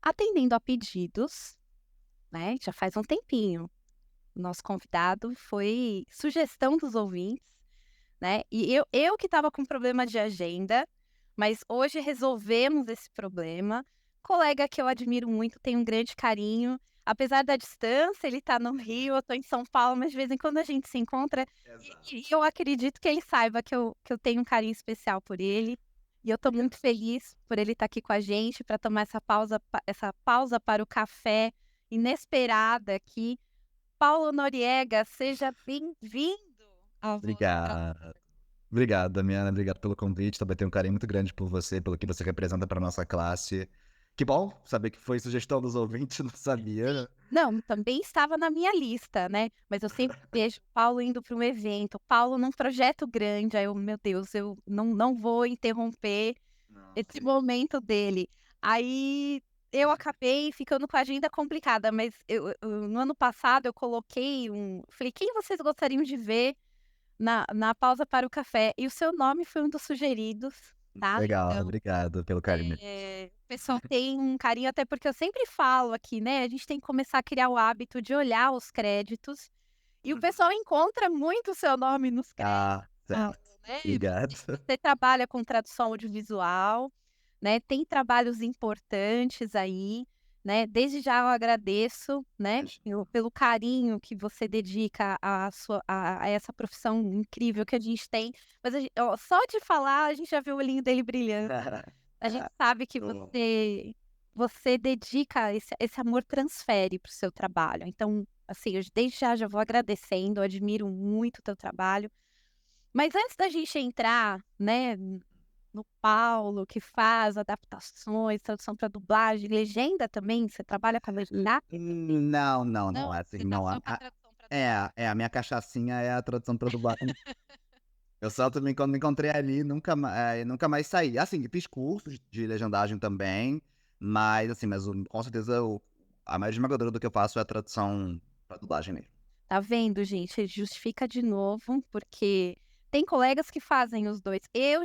atendendo a pedidos, né, já faz um tempinho. O nosso convidado foi sugestão dos ouvintes, né, e eu que estava com problema de agenda, mas hoje resolvemos esse problema. Colega que eu admiro muito, tenho um grande carinho, apesar da distância, ele está no Rio, eu estou em São Paulo, mas de vez em quando a gente se encontra, Exato. e eu acredito que ele saiba que eu tenho um carinho especial por ele, e eu estou Obrigado. muito feliz por ele estar aqui com a gente para tomar essa pausa para o café inesperada aqui. Paulo Noriega, seja bem-vindo ao Voz da Obrigado. Obrigado, Damiana. Obrigado pelo convite. Também tenho um carinho muito grande por você, pelo que você representa para nossa classe. Que bom saber que foi sugestão dos ouvintes, não sabia. Não, também estava na minha lista, né, mas eu sempre vejo Paulo indo para um evento, Paulo num projeto grande, aí eu: "Meu Deus, eu não vou interromper Não, esse sim. momento dele". Aí eu acabei ficando com a agenda complicada, mas eu no ano passado eu coloquei falei: "Quem vocês gostariam de ver na pausa para o café?" E o seu nome foi um dos sugeridos, tá. Legal, Então, obrigado pelo carinho. o pessoal tem um carinho, até porque eu sempre falo aqui, né, a gente tem que começar a criar o hábito de olhar os créditos, e o Uhum. pessoal encontra muito o seu nome nos créditos, Ah, certo. né. E Obrigado. você trabalha com tradução audiovisual, né, tem trabalhos importantes aí, né, desde já eu agradeço, né, pelo carinho que você dedica a essa profissão incrível que a gente tem, mas ó, só de falar a gente já vê o olhinho dele brilhando. A gente sabe que Tô. você dedica esse amor, transfere para o seu trabalho. Então, assim, eu desde já vou agradecendo, eu admiro muito o teu trabalho. Mas antes da gente entrar, né, no Paulo, que faz adaptações, tradução para dublagem, legenda também, você trabalha com legenda? Não, não, não, Não, é assim, você tá não. só com a tradução para dublagem. A minha cachaçinha é a tradução para dublagem. Eu só também quando me encontrei ali, nunca mais saí. Assim, fiz cursos de legendagem também, mas assim, com certeza a mais esmagadora do que eu faço é a tradução pra dublagem mesmo. Tá vendo, gente? Justifica de novo, porque tem colegas que fazem os 2.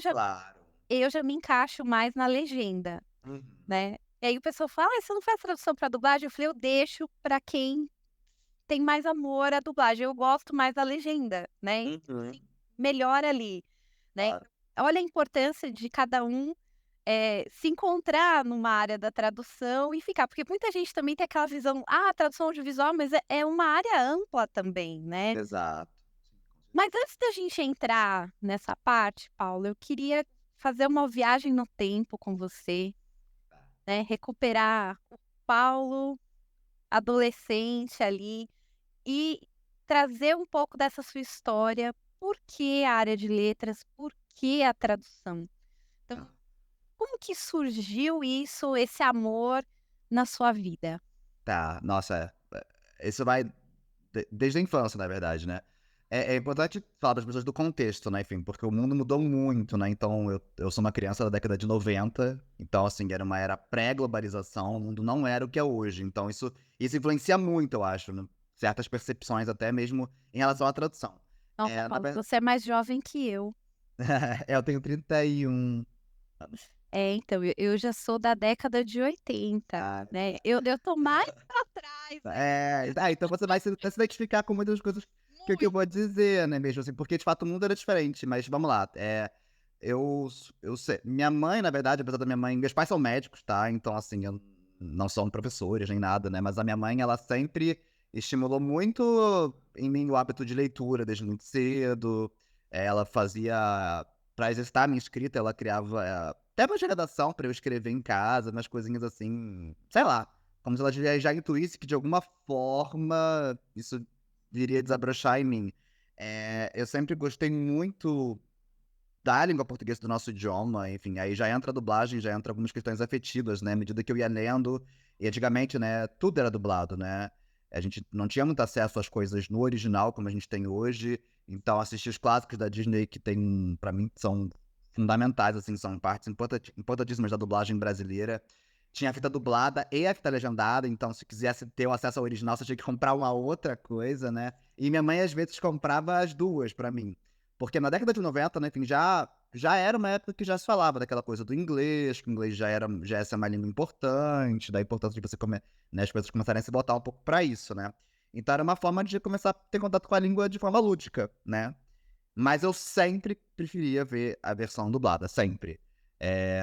Claro. Eu já me encaixo mais na legenda, Uhum. né. E aí o pessoal fala: "Ai, você não faz tradução para dublagem?" Eu falei: "Eu deixo para quem tem mais amor à dublagem, eu gosto mais da legenda, né, então Uhum. assim, melhor ali, né". Claro. Olha a importância de cada um, se encontrar numa área da tradução e ficar, porque muita gente também tem aquela visão: "Ah, tradução audiovisual", mas é uma área ampla também, né. Exato. Sim, com Mas certeza. antes da gente entrar nessa parte, Paulo, eu queria fazer uma viagem no tempo com você, Tá. né, recuperar o Paulo adolescente ali e trazer um pouco dessa sua história. Por que a área de letras? Por que a tradução? Então, como que surgiu isso, esse amor na sua vida? Tá, nossa, isso vai desde a infância, na verdade, né. É importante falar para as pessoas do contexto, né, enfim, porque o mundo mudou muito, né, então eu sou uma criança da década de 90, então, assim, era uma era pré-globalização, o mundo não era o que é hoje, então isso influencia muito, eu acho, né, certas percepções até mesmo em relação à tradução. Nossa, Na Paulo, ver você é mais jovem que eu. eu tenho 31 anos. É, então, eu já sou da década de 80, Ah, né, eu tô mais pra trás então você vai se até se identificar com muitas coisas que eu muito. vou dizer, né, mesmo assim, porque de fato o mundo era diferente, mas vamos lá, eu sei minha mãe, na verdade, apesar da minha mãe meus pais são médicos, tá, então assim, não são professores nem nada, né, mas a minha mãe, ela sempre estimulou muito em mim o hábito de leitura desde muito cedo, ela fazia pra exercitar a minha escrita, ela criava, temas de redação pra eu escrever em casa, umas coisinhas assim, sei lá. Como se ela já intuísse que de alguma forma isso viria desabrochar em mim. Eu sempre gostei muito da língua portuguesa, do nosso idioma, enfim, aí já entra a dublagem, já entra algumas questões afetivas, né, à medida que eu ia lendo, e antigamente, né, tudo era dublado, né, a gente não tinha muito acesso às coisas no original como a gente tem hoje, então assistir os clássicos da Disney que tem, pra mim, são fundamentais, assim, são partes importantíssimas da dublagem brasileira. Tinha a fita dublada e a fita legendada, então se quisesse ter o acesso ao original, você tinha que comprar uma outra coisa, né, e minha mãe às vezes comprava as 2 pra mim. Porque na década de 90, né, enfim, já já era uma época que já se falava daquela coisa do inglês, que o inglês já ia ser uma língua importante, da importância de você né, as pessoas começarem a se botar um pouco pra isso, né. Então era uma forma de começar a ter contato com a língua de forma lúdica, né. Mas eu sempre preferia ver a versão dublada, sempre.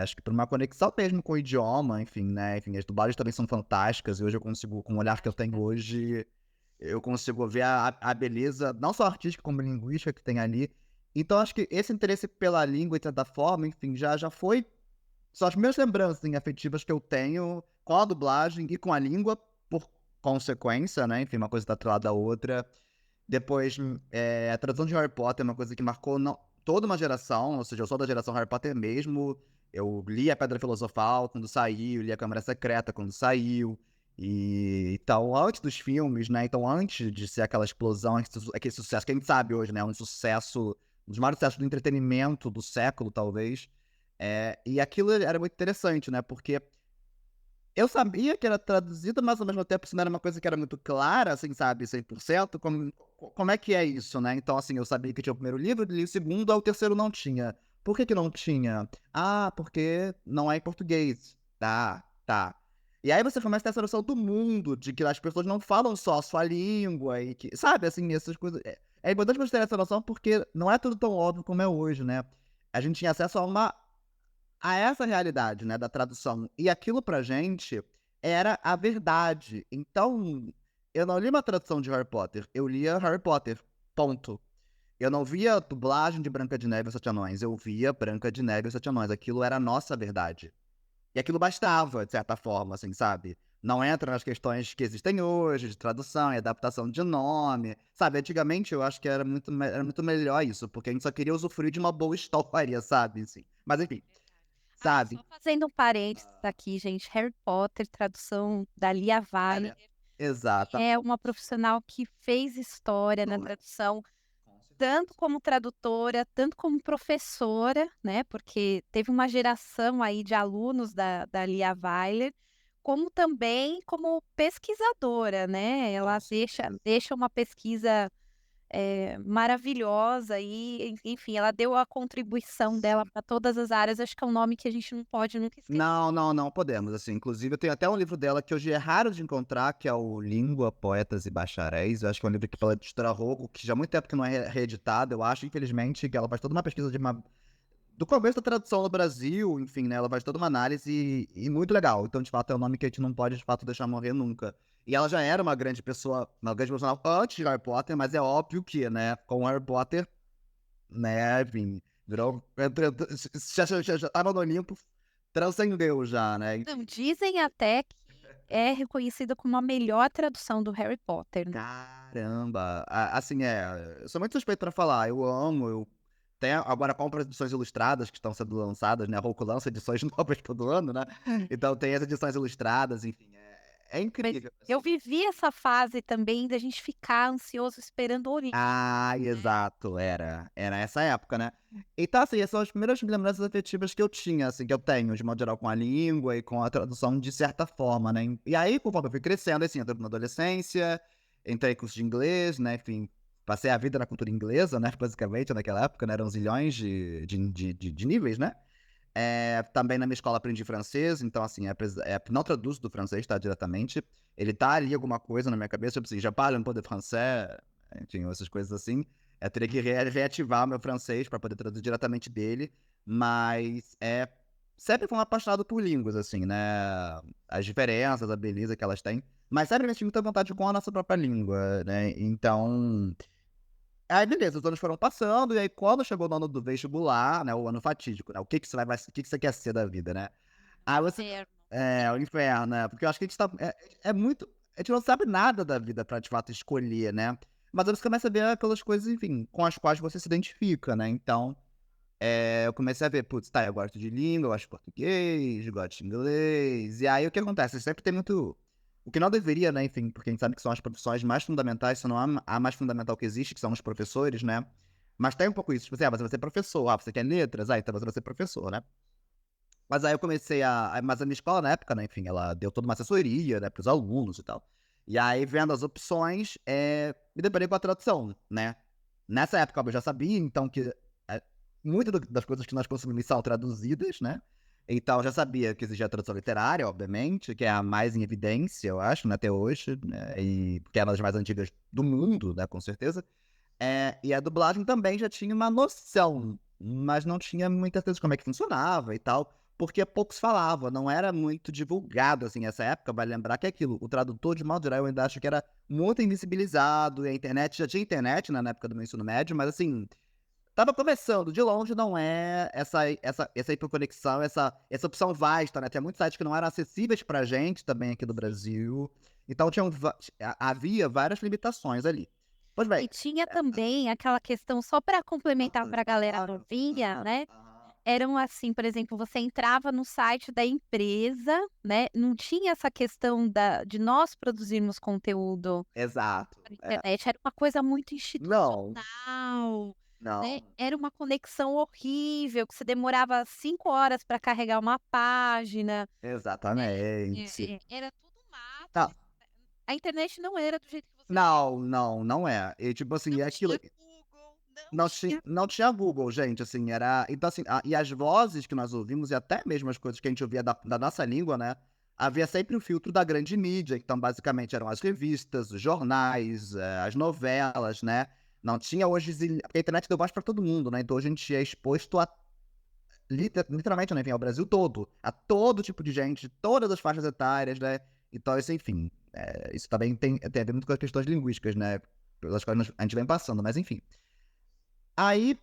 Acho que por uma conexão mesmo com o idioma, enfim, né, enfim, as dublagens também são fantásticas e hoje eu consigo, com o olhar que eu tenho hoje, eu consigo ver a beleza, não só artística como linguística que tem ali. Então acho que esse interesse pela língua e de certa forma, enfim, já foi são as minhas lembranças, assim, afetivas que eu tenho com a dublagem e com a língua, por consequência, né, enfim, uma coisa tá atrelada à outra. Depois, a tradução de Harry Potter é uma coisa que marcou não toda uma geração, ou seja, eu sou da geração Harry Potter mesmo, eu li a Pedra Filosofal quando saiu, li a Câmara Secreta quando saiu, e então antes dos filmes, né, então antes de ser aquela explosão, aquele sucesso que a gente sabe hoje, né, um sucesso, um dos maiores sucessos do entretenimento do século talvez, e aquilo era muito interessante, né, porque eu sabia que era traduzido, mas ao mesmo tempo isso não era uma coisa que era muito clara, assim, sabe, 100%, como é que é isso, né. Então, assim, eu sabia que tinha o primeiro livro, li o segundo, aí o terceiro não tinha. Por que que não tinha? "Ah, porque não é em português". Tá. E aí você começa a ter essa noção do mundo, de que as pessoas não falam só a sua língua e que sabe, assim, essas coisas é importante você ter essa noção, porque não é tudo tão óbvio como é hoje, né. A gente tinha acesso a essa realidade, né, da tradução. E aquilo pra gente era a verdade. Então, eu não li uma tradução de Harry Potter, eu lia Harry Potter, ponto. Eu não via dublagem de Branca de Neve e os Sete Anões, eu via Branca de Neve e os Sete Anões, aquilo era a nossa verdade. E aquilo bastava, de certa forma, assim, sabe. Não entra nas questões que existem hoje, de tradução e adaptação de nome, sabe. Antigamente eu acho que era muito melhor isso, porque a gente só queria usufruir de uma boa história, sabe, assim. Mas enfim, Ai, sabe. só fazendo um parênteses aqui, gente, Harry Potter, tradução da Lia Olha, Wagner, que exata é uma profissional que fez história na tradução, tanto como tradutora, tanto como professora, né, porque teve uma geração aí de alunos da Lia Weiler, como também como pesquisadora, né, com ela certeza. deixa uma pesquisa, maravilhosa e, enfim, ela deu a contribuição dela Sim. para todas as áreas, acho que é um nome que a gente não pode nunca esquecer. Não podemos, assim, inclusive eu tenho até um livro dela que hoje é raro de encontrar, que é o Língua, Poetas e Bacharéis, eu acho que é um livro que pela editora Rocco, que já há muito tempo que não é reeditado, eu acho, infelizmente, que ela faz toda uma pesquisa do começo da tradução no Brasil, enfim, né, ela faz toda uma análise e muito legal. Então, de fato, é um nome que a gente não pode, de fato, deixar morrer nunca. E ela já era uma grande pessoa, uma grande profissional antes de Harry Potter, mas é óbvio que, né, com Harry Potter, né, enfim, virou já estava no Olimpo, transcendeu já, né, Não, enfim. dizem até que é reconhecida como a melhor tradução do Harry Potter, né. Caramba! Assim, eu sou muito suspeito pra falar, eu amo, eu tenho agora compro as edições ilustradas que estão sendo lançadas, né, a Roku lança edições novas todo ano, né, então tem as edições ilustradas, enfim, é Mas incrível, eu assim. vivi essa fase também da gente ficar ansioso esperando o livro, Ah, né. exato, era essa época, né. Então, assim, essas são as primeiras lembranças afetivas que eu tinha, assim, que eu tenho, de modo geral, com a língua e com a tradução de certa forma, né. E aí, conforme eu fui crescendo, assim, entrando na adolescência, entrei em curso de inglês, né, enfim, passei a vida na cultura inglesa, né, basicamente, naquela época, né, eram zilhões de níveis, né. Também na minha escola aprendi francês, então, assim, não traduzo do francês, tá, diretamente, ele tá ali alguma coisa na minha cabeça, tipo assim: "Je parle un peu de français", enfim, essas coisas assim. Eu teria que reativar meu francês para poder traduzir diretamente dele, mas, sempre fui um apaixonado por línguas, assim, né, as diferenças, a beleza que elas têm, mas sempre tive muita vontade com a nossa própria língua, né, então aí beleza, os anos foram passando, e aí quando chegou no ano do vestibular, né, o ano fatídico, né, o que que você quer ser da vida, né. Aí você Inferno. o inferno, né, porque eu acho que a gente tá é muito a gente não sabe nada da vida pra de fato escolher, né. Mas aí você começa a ver aquelas coisas, enfim, com as quais você se identifica, né, então, eu comecei a ver: "Putz, tá, eu gosto de língua, eu gosto de português, eu gosto de inglês", e aí o que acontece, sempre tem muito o que não deveria, né, enfim, porque a gente sabe que são as profissões mais fundamentais, se não a mais fundamental que existe, que são os professores, né, mas tem um pouco isso, tipo assim: "Ah, você vai ser professor. Ah, você quer letras? Ah, então você vai ser professor, né". Mas aí eu comecei mas a minha escola na época, né, enfim, ela deu toda uma assessoria, né, para os alunos e tal. E aí vendo as opções, me deparei com a tradução, né. Nessa época eu já sabia então que, muitas das coisas que nós consumimos são traduzidas, né? Então eu já sabia que existia a tradução literária, obviamente, que é a mais em evidência, eu acho, né, até hoje, né? E que é uma das mais antigas do mundo, né, com certeza. E a dublagem também já tinha uma noção, mas não tinha muita certeza de como é que funcionava e tal, porque poucos falavam, não era muito divulgado, assim, essa época, vai lembrar que é aquilo, o tradutor, de modo geral, eu ainda acho que era muito invisibilizado, e a internet, já tinha internet, né, na época do meu ensino médio, mas assim, tava começando, de longe não é essa hiperconexão, essa opção vasta, né, tinha muitos sites que não eram acessíveis pra gente também aqui do Brasil, então havia várias limitações ali. Pois bem. E tinha também aquela questão, só para complementar Aham, para a galera claro. novinha, né, Aham. eram assim, por exemplo, você entrava no site da empresa, né, não tinha essa questão de nós produzirmos conteúdo Exato. para internet, era uma coisa muito Não, institucional, né, não. era uma conexão horrível, que você demorava 5 horas para carregar uma página, né, Exatamente. era tudo mato, Não, a internet não era do jeito que você vê, não é. E tipo assim, não é aquilo. tinha Google, não tinha Não tinha Google, gente, assim, era. Então, assim, e as vozes que nós ouvimos, e até mesmo as coisas que a gente ouvia da nossa língua, né? Havia sempre o filtro da grande mídia. Então, basicamente, eram as revistas, os jornais, as novelas, né? Não tinha hoje. Porque a internet deu voz pra todo mundo, né? Então, hoje a gente é exposto a. Literalmente, né? Enfim, ao Brasil todo. A todo tipo de gente, todas as faixas etárias, né? Então, isso, enfim. Isso também tem a ver muito com as questões linguísticas, né? Pelas quais a gente vem passando, mas enfim. Aí,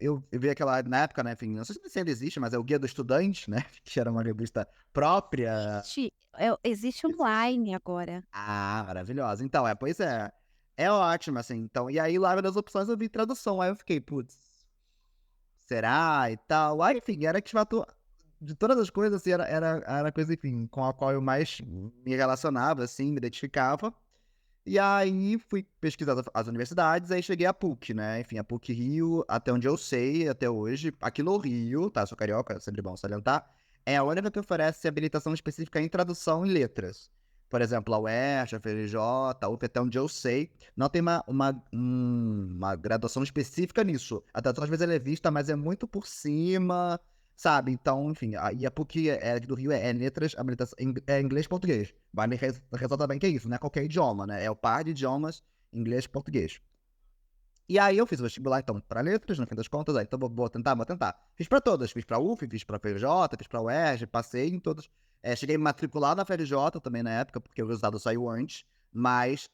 eu vi aquela na época, né, enfim, não sei se ainda existe, mas é o Guia do Estudante, né, que era uma revista própria. existe Existe. online agora. Ah, maravilhosa. Então, pois é. É ótimo, assim, então e aí lá das opções eu vi tradução, aí eu fiquei: "Putz, será?", e tal. Aí, enfim, era que de fato, de todas as coisas, assim, era a coisa, enfim, com a qual eu mais me relacionava, assim, me identificava. E aí fui pesquisar as universidades, aí cheguei à PUC, né, enfim, a PUC Rio, até onde eu sei, até hoje, aqui no Rio, tá, sou carioca, é sempre bom salientar, é a única que oferece habilitação específica em tradução e letras. Por exemplo, a UERJ, a FRJ, a UF, até onde eu sei, não tem uma graduação específica nisso. A tradução às vezes ela é vista, mas é muito por cima, sabe? Então, enfim, e a PUC aqui do Rio é letras, habilitação, é inglês e português. Vale ressaltar bem que é isso, não é qualquer idioma, né? É o par de idiomas, inglês e português. E aí eu fiz o vestibular, então, para letras, no fim das contas, aí, então vou tentar, vou tentar. Fiz para todas, fiz para UF, fiz para FRJ, fiz para UERJ, passei em todas. Cheguei a me matricular na FRJ também na época, porque o resultado saiu antes, mas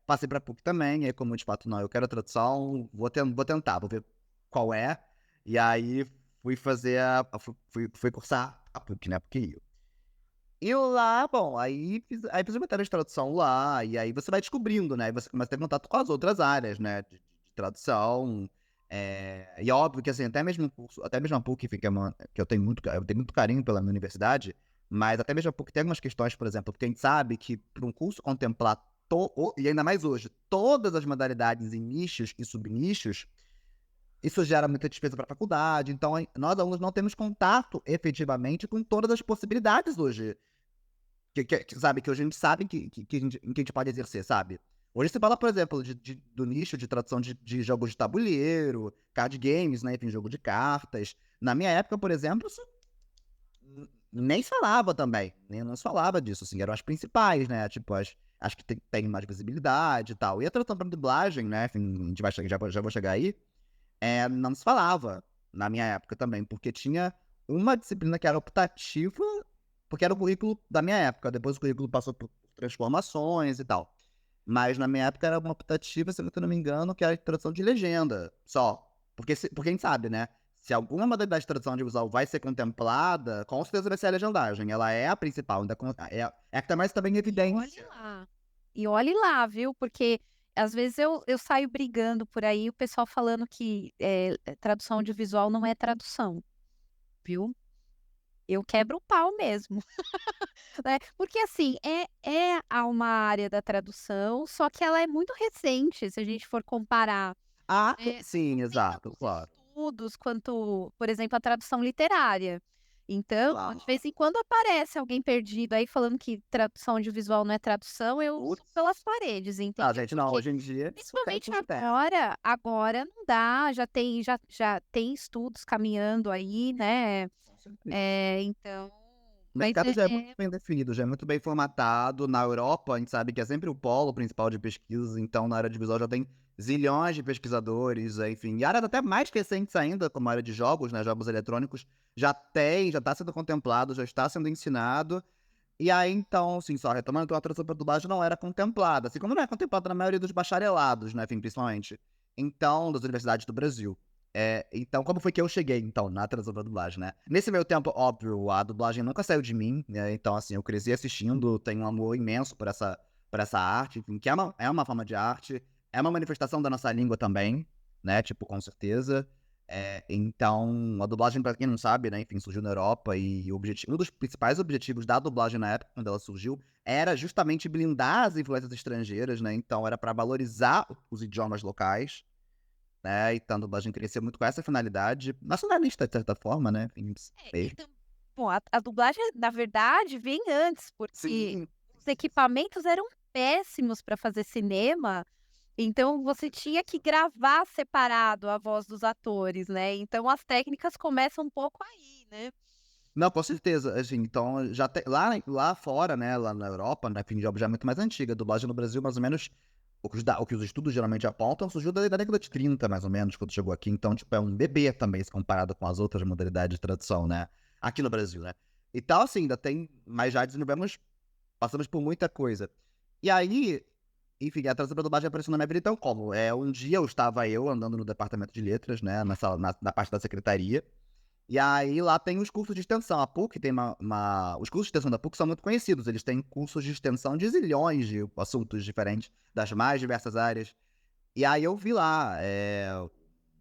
passei para PUC também, e aí como de fato, não, eu quero a tradução, vou tentar, vou ver qual é. E aí fui fazer fui cursar a PUC, né, PUC Rio. E lá, bom, aí fiz uma matéria de tradução lá, e aí você vai descobrindo, né, aí você começa a ter contato com as outras áreas, né, de tradução, e é óbvio que, assim, até mesmo o curso até mesmo a PUC, enfim, que eu tenho muito carinho pela minha universidade, mas até mesmo a PUC tem algumas questões, por exemplo, porque a gente sabe que para um curso contemplar e ainda mais hoje, todas as modalidades em nichos e subnichos, isso gera muita despesa para a faculdade, então nós alunos não temos contato efetivamente com todas as possibilidades hoje. Sabe, que hoje a gente sabe que a gente pode exercer, sabe. Hoje você fala, por exemplo, do nicho de tradução de jogos de tabuleiro, card games, né, enfim, jogo de cartas. Na minha época, por exemplo, isso nem se falava também, nem não se falava disso, assim, eram as principais, né, tipo, as que tem mais visibilidade e tal. E a tradução pra dublagem, né, enfim, a gente vai chegar já vou chegar aí, não se falava na minha época também, porque tinha uma disciplina que era optativa, porque era o currículo da minha época, depois o currículo passou por transformações e tal. Mas na minha época era uma optativa, se eu não me engano, que era tradução de legenda, só. Porque a gente sabe, né? Se alguma modalidade de tradução audiovisual vai ser contemplada, com certeza vai ser a legendagem. Ela é a principal, é a que tá mais também em E olhe evidência. lá. E olhe lá, viu, porque às vezes eu saio brigando por aí, o pessoal falando que, tradução audiovisual não é tradução, viu. Eu quebro o pau mesmo, né, porque assim, uma área da tradução, só que ela é muito recente, se a gente for comparar, Ah, não sim, tem exato, tantos claro. estudos quanto, por exemplo, a tradução literária. Então, de Claro. vez em quando aparece alguém perdido aí falando que tradução audiovisual não é tradução, eu subo Putz. pelas paredes, Ah, entendeu? gente, não, Porque hoje em dia isso cai principalmente por terra. agora não dá, já tem estudos caminhando aí, né, Com certeza. então O mas mercado já é muito bem definido, já é muito bem formatado. Na Europa, a gente sabe que é sempre o polo principal de pesquisa, então na área de visual já tem zilhões de pesquisadores, enfim. E áreas até mais recentes ainda, como a área de jogos, né, jogos eletrônicos, já está sendo contemplado, já está sendo ensinado. E aí, então, assim, só retomando, então a tradução para dublagem não era contemplada, assim como não é contemplada na maioria dos bacharelados, né, enfim, principalmente. Então, das universidades do Brasil. Então, como foi que eu cheguei, então, na tradução para dublagem, né? Nesse meio tempo, óbvio, a dublagem nunca saiu de mim, né? Então, assim, eu cresci assistindo, tenho um amor imenso por essa arte, enfim, que é uma forma de arte, é uma manifestação da nossa língua também, né? Tipo, com certeza. Então, a dublagem, pra quem não sabe, né, enfim, surgiu na Europa e um dos principais objetivos da dublagem na época, quando ela surgiu, era justamente blindar as influências estrangeiras, né? Então, era para valorizar os idiomas locais, né? Então, a dublagem cresceu muito com essa finalidade, nacionalista, de certa forma, né? Enfim, mesmo. então, bom, a dublagem, na verdade, vem antes, porque Sim. os equipamentos eram péssimos para fazer cinema, então você tinha que gravar separado a voz dos atores, né, então as técnicas começam um pouco aí, né. Não, com certeza, assim, então já tem lá fora, né, lá na Europa, né, enfim, já é muito mais antiga, a dublagem no Brasil mais ou menos, o que os estudos geralmente apontam, surgiu da década de 30 mais ou menos, quando chegou aqui, então, tipo, é um bebê também, se comparado com as outras modalidades de tradução, né, aqui no Brasil, né. Então, assim, ainda tem, mas já desenvolvemos, passamos por muita coisa. E aí, enfim, a tradução pra dublagem apareceu na minha vida, então como? Um dia eu andando no departamento de letras, né, na parte da secretaria, e aí lá tem os cursos de extensão. A PUC tem os cursos de extensão da PUC são muito conhecidos. Eles têm cursos de extensão de zilhões de assuntos diferentes, das mais diversas áreas. E aí eu vi lá,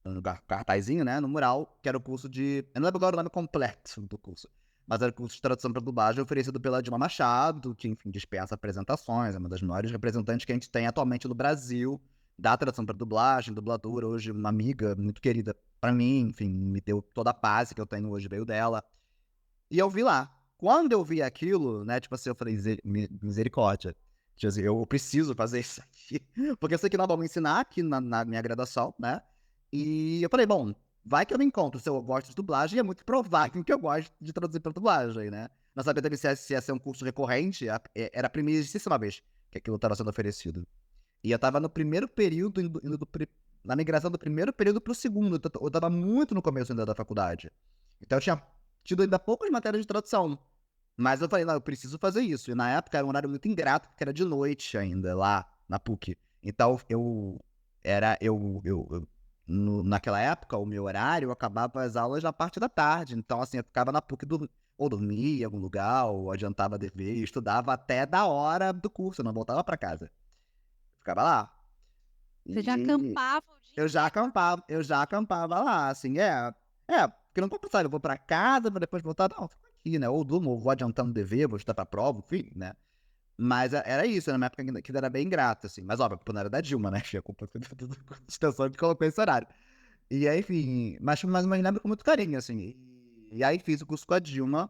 um cartazinho, né, no mural, que era o curso de. Eu não lembro agora o nome completo do curso. Mas era o curso de tradução para dublagem oferecido pela Dilma Machado, que, enfim, dispensa apresentações, é uma das maiores representantes que a gente tem atualmente no Brasil, da tradução para dublagem, dubladora, hoje uma amiga muito querida para mim, enfim, me deu toda a base que eu tenho hoje, veio dela. E eu vi lá. Quando eu vi aquilo, né, tipo assim, eu falei, misericórdia. Tipo assim, eu preciso fazer isso aqui. Porque eu sei que não vão me ensinar aqui na minha graduação, né? E eu falei, bom, vai que eu me encontro se eu gosto de dublagem, é muito provável que eu goste de traduzir para dublagem, né? Não sabia também se ia ser um curso recorrente, era a primeiríssima vez que aquilo estava sendo oferecido. E eu tava no primeiro período, na migração do primeiro período pro segundo, eu tava muito no começo ainda da faculdade. Então eu tinha tido ainda poucas matérias de tradução. Mas eu falei, não, eu preciso fazer isso. E na época era um horário muito ingrato, porque era de noite ainda, lá na PUC. Então naquela época, o meu horário, eu acabava as aulas na parte da tarde. Então, assim, eu ficava na PUC, ou dormia em algum lugar, ou adiantava dever, e estudava até da hora do curso, eu não voltava pra casa. Ficava lá. Você já E acampava o dia inteiro. eu já acampava lá, assim, porque não vou pensar, eu vou pra casa pra depois voltar, não, fico aqui, né, ou durmo, ou vou adiantando dever, vou estudar pra prova, enfim, né. Mas era isso, era uma época que era bem ingrata, assim, mas óbvio, a culpa não era da Dilma, né, a culpa foi da extensão que colocou esse horário. E aí, enfim, mas me lembro com muito carinho, assim, e aí fiz o curso com a Dilma,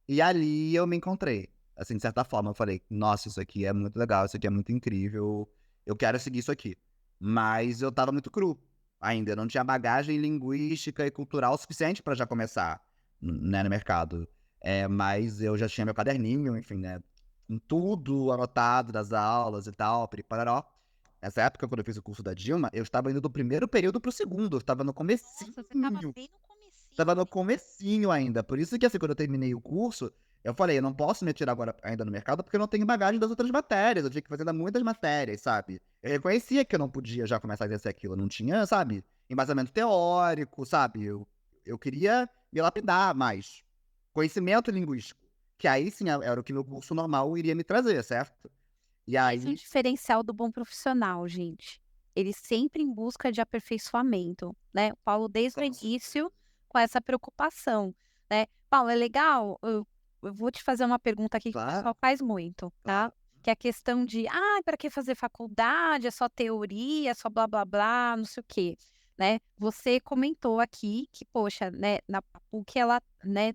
e ali eu me encontrei, assim, de certa forma, eu falei: "Nossa, isso aqui é muito legal, isso aqui é muito incrível, eu quero seguir isso aqui". Mas eu estava muito cru ainda, eu não tinha bagagem linguística e cultural suficiente para já começar, né, no mercado. Mas eu já tinha meu caderninho, enfim, né, com tudo anotado das aulas e tal, piri-pararó. Nessa época, quando eu fiz o curso da Dilma, eu estava indo do primeiro período para o segundo, eu estava no comecinho. Nossa, você estava bem no Estava comecinho no mesmo. comecinho ainda, por isso que, assim, quando eu terminei o curso, eu falei: "Eu não posso me atirar agora ainda no mercado, porque eu não tenho bagagem das outras matérias, eu tinha que fazer ainda muitas matérias", sabe. Eu reconhecia que eu não podia já começar a exercer aquilo, eu não tinha, sabe, embasamento teórico, sabe, eu queria me lapidar mais. Conhecimento linguístico, que aí sim era o que meu curso normal iria me trazer, certo. E Esse é o aí diferencial do bom profissional, gente. Ele sempre em busca de aperfeiçoamento, né. O Paulo desde o com certeza. início com essa preocupação, né. Paulo, é legal, eu vou te fazer uma pergunta aqui que o Claro, pessoal faz muito, tá, claro. que é a questão de: "Ah, para que fazer faculdade, é só teoria, é só blá-blá-blá, não sei o quê", né. Você comentou aqui que, poxa, né, na PUC ela, né,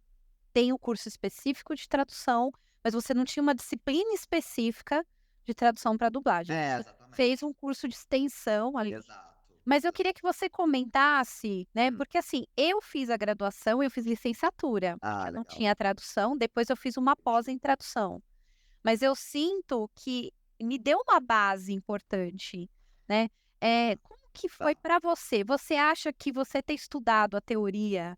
tem o curso específico de tradução, mas você não tinha uma disciplina específica de tradução para dublagem. É, Você exatamente. fez um curso de extensão ali. Exato. Mas eu queria que você comentasse, né, Hum. porque assim, eu fiz a graduação, eu fiz licenciatura, Ah, eu não legal. tinha tradução, depois eu fiz uma pós em tradução. Mas eu sinto que me deu uma base importante, né. Como que foi Tá. para você? Você acha que você ter estudado a teoria,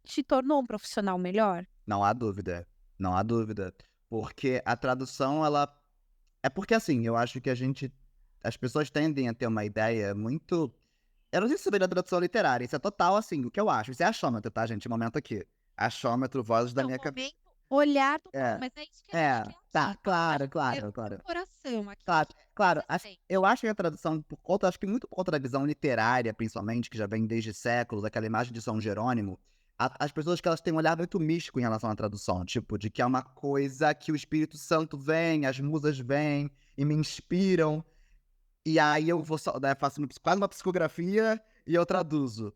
te tornou um profissional melhor? Não há dúvida, não há dúvida. Porque a tradução, ela é porque, assim, eu acho que as pessoas tendem a ter uma ideia muito eu não sei se sobre a tradução literária, isso é total, assim, o que eu acho. Isso é achômetro, tá, gente? Momento aqui. Achômetro, vozes da Não, minha cabeça. momento olhar do É, mas é isso que a gente é, quer tá, aqui, a claro, gente quer claro, o teu claro. coração aqui, o Claro, que claro. você sente. Eu acho que a tradução, por conta acho que muito por conta da visão literária, principalmente, que já vem desde séculos, aquela imagem de São Jerônimo, as pessoas que elas têm um olhar muito místico em relação à tradução, tipo, de que é uma coisa que o Espírito Santo vem, as musas vêm e me inspiram, e aí eu vou só, né, faço quase uma psicografia e eu traduzo.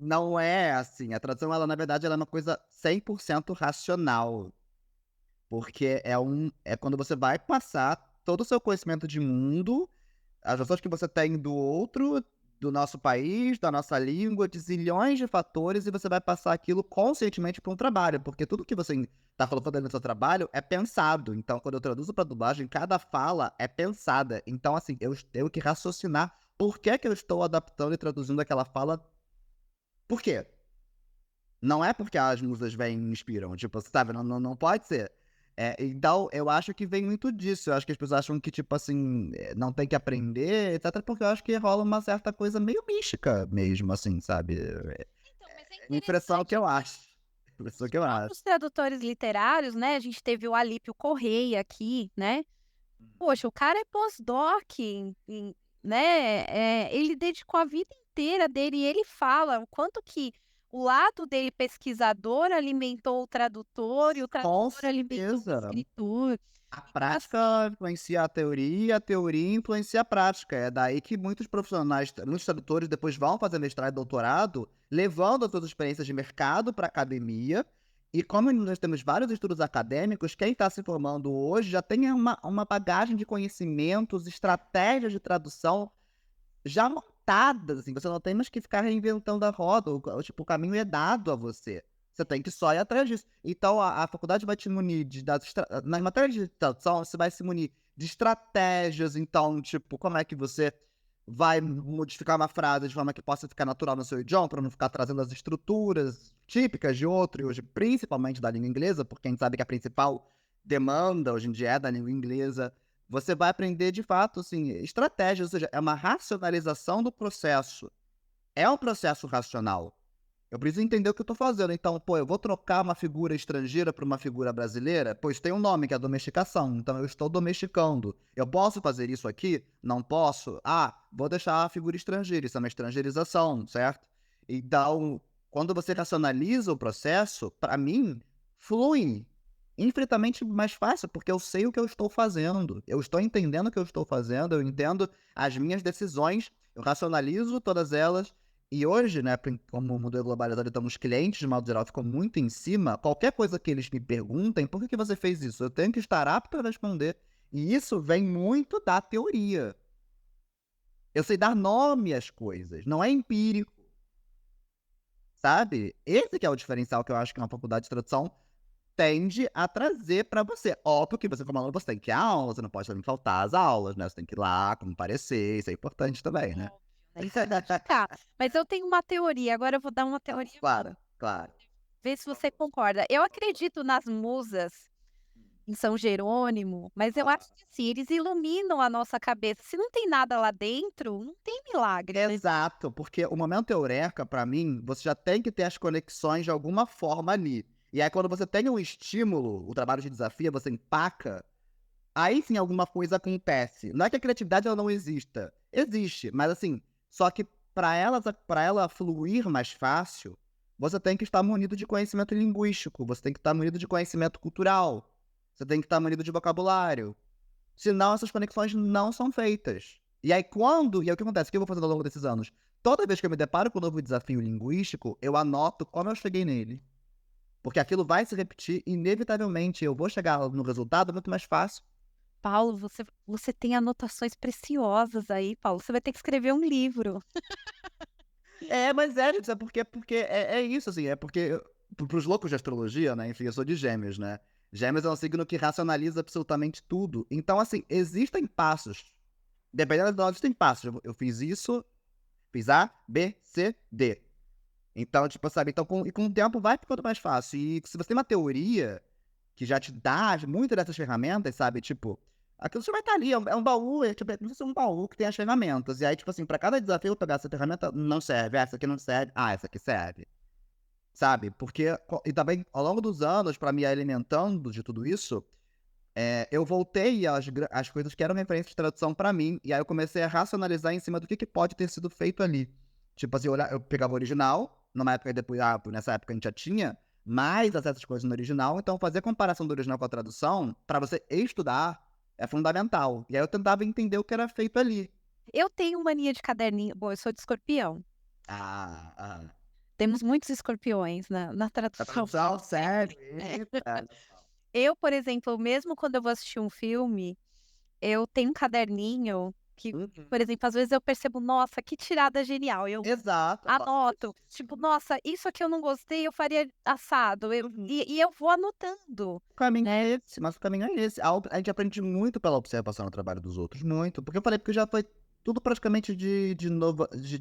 Não é assim, a tradução ela na verdade ela é uma coisa 100% racional. Porque é quando você vai passar todo o seu conhecimento de mundo, as noções que você tem do outro, do nosso país, da nossa língua, de zilhões de fatores, e você vai passar aquilo conscientemente para um trabalho, porque tudo que você está colocando no seu trabalho é pensado. Então, quando eu traduzo para dublagem, cada fala é pensada. Então, assim, eu tenho que raciocinar por que que eu estou adaptando e traduzindo aquela fala. Por quê? Não é porque as musas vêm e me inspiram, tipo, sabe, não pode ser. Então eu acho que vem muito disso, eu acho que as pessoas acham que, tipo assim, não tem que aprender, etcétera, porque eu acho que rola uma certa coisa meio mística mesmo, assim, sabe. Então, mas é É a impressão que interessante eu que acho, impressão os que eu acho. próprios tradutores literários, né, a gente teve o Alípio Correia aqui, né, poxa, o cara é pós-doc né, ele dedicou a vida inteira dele e ele fala o quanto que o lado dele pesquisador alimentou o tradutor e o Com tradutor alimentou o certeza. escritor. A Então assim, prática influencia a teoria influencia a prática. É daí que muitos profissionais, muitos tradutores depois vão fazer mestrado e doutorado, levando as suas experiências de mercado para a academia. E como nós temos vários estudos acadêmicos, quem está se formando hoje já tem uma bagagem de conhecimentos, estratégias de tradução já montadas, assim, você não tem mais que ficar reinventando a roda, tipo, o caminho é dado a você. Você tem que só ir atrás disso. Então a faculdade vai te munir nas matérias de tradução, você vai se munir de estratégias, então, tipo, como é que você vai modificar uma frase de forma que possa ficar natural no seu idioma, para não ficar trazendo as estruturas típicas de outro, e hoje principalmente da língua inglesa, porque a gente sabe que a principal demanda hoje em dia é da língua inglesa. Você vai aprender de fato, assim, estratégias, ou seja, é uma racionalização do processo. É um processo racional. Eu preciso entender o que eu estou fazendo. Então, pô, eu vou trocar uma figura estrangeira por uma figura brasileira? Pois tem um nome que é domesticação. Então, eu estou domesticando. Eu posso fazer isso aqui? Não posso? Ah, vou deixar a figura estrangeira. Isso é uma estrangeirização, certo? Então, quando você racionaliza o processo, para mim, flui infinitamente mais fácil, porque eu sei o que eu estou fazendo. Eu estou entendendo o que eu estou fazendo, eu entendo as minhas decisões, eu racionalizo todas elas. E hoje, né, como o mundo é globalizado, então os clientes, de modo geral, ficam muito em cima. Qualquer coisa que eles me perguntem, por que que você fez isso? Eu tenho que estar apto a responder. E isso vem muito da teoria. Eu sei dar nome às coisas, não é empírico, sabe? Esse que é o diferencial que eu acho que uma faculdade de tradução tende a trazer pra você. Óbvio que você como aluno, você tem que ir à aula, você não pode também faltar às aulas, né, você tem que ir lá, comparecer, isso é importante também, né. óbvio, né, isso é dedicar. Mas eu tenho uma teoria, agora eu vou dar uma teoria Claro, claro. ver se você concorda. Eu acredito nas musas em São Jerônimo, mas eu acho que assim, eles iluminam a nossa cabeça. Se não tem nada lá dentro, não tem milagre, né. Exato, porque o momento eureka, pra mim, você já tem que ter as conexões de alguma forma ali. E aí quando você tem um estímulo, o trabalho te desafia, você empaca, aí sim alguma coisa acontece. Não é que a criatividade ela não exista, existe, mas assim, só que para ela fluir mais fácil, você tem que estar munido de conhecimento linguístico, você tem que estar munido de conhecimento cultural, você tem que estar munido de vocabulário. Senão essas conexões não são feitas. E aí o que acontece? O que eu vou fazendo ao longo desses anos? Toda vez que eu me deparo com um novo desafio linguístico, eu anoto como eu cheguei nele. Porque aquilo vai se repetir inevitavelmente, eu vou chegar no resultado muito mais fácil. Paulo, você tem anotações preciosas aí, Paulo, você vai ter que escrever um livro. É, mas é, gente, é porque é isso, assim, é porque para os loucos de astrologia, né, enfim, eu sou de Gêmeos, né, Gêmeos é um signo que racionaliza absolutamente tudo. Então, assim, existem passos, dependendo de onde existem passos, eu fiz isso, fiz A, B, C, D. Então, tipo, sabe, então com o tempo vai ficando mais fácil. E se você tem uma teoria que já te dá muitas dessas ferramentas, sabe, tipo, aquilo já vai estar ali, é um baú, tipo, é como se fosse um baú que tem as ferramentas. E aí, tipo assim, pra cada desafio eu pegar essa ferramenta, não serve, essa aqui não serve, essa aqui serve, sabe? Porque, e também, ao longo dos anos, pra me alimentando de tudo isso, eu voltei às coisas que eram referências de tradução pra mim, e aí eu comecei a racionalizar em cima do que pode ter sido feito ali. Tipo assim, eu pegava o original, numa época depois, nessa época a gente já tinha mais essas coisas no original, então fazer a comparação do original com a tradução, pra você estudar, é fundamental. E aí eu tentava entender o que era feito ali. Eu tenho mania de caderninho. Bom, eu sou de Escorpião. Ah. Temos muitos escorpiões na A tradução. tradução, sério? É. Eita. Eu, por exemplo, mesmo quando eu vou assistir um filme, eu tenho um caderninho que, Uhum. por exemplo, às vezes eu percebo, nossa, que tirada genial. Eu Exato, eu faço anoto, isso. tipo, nossa, isso aqui eu não gostei, eu faria assado. Uhum. E eu vou anotando, O caminho né? é esse, mas o caminho é esse. A gente aprende muito pela observação no trabalho dos outros, muito. Porque eu falei, porque já foi tudo praticamente de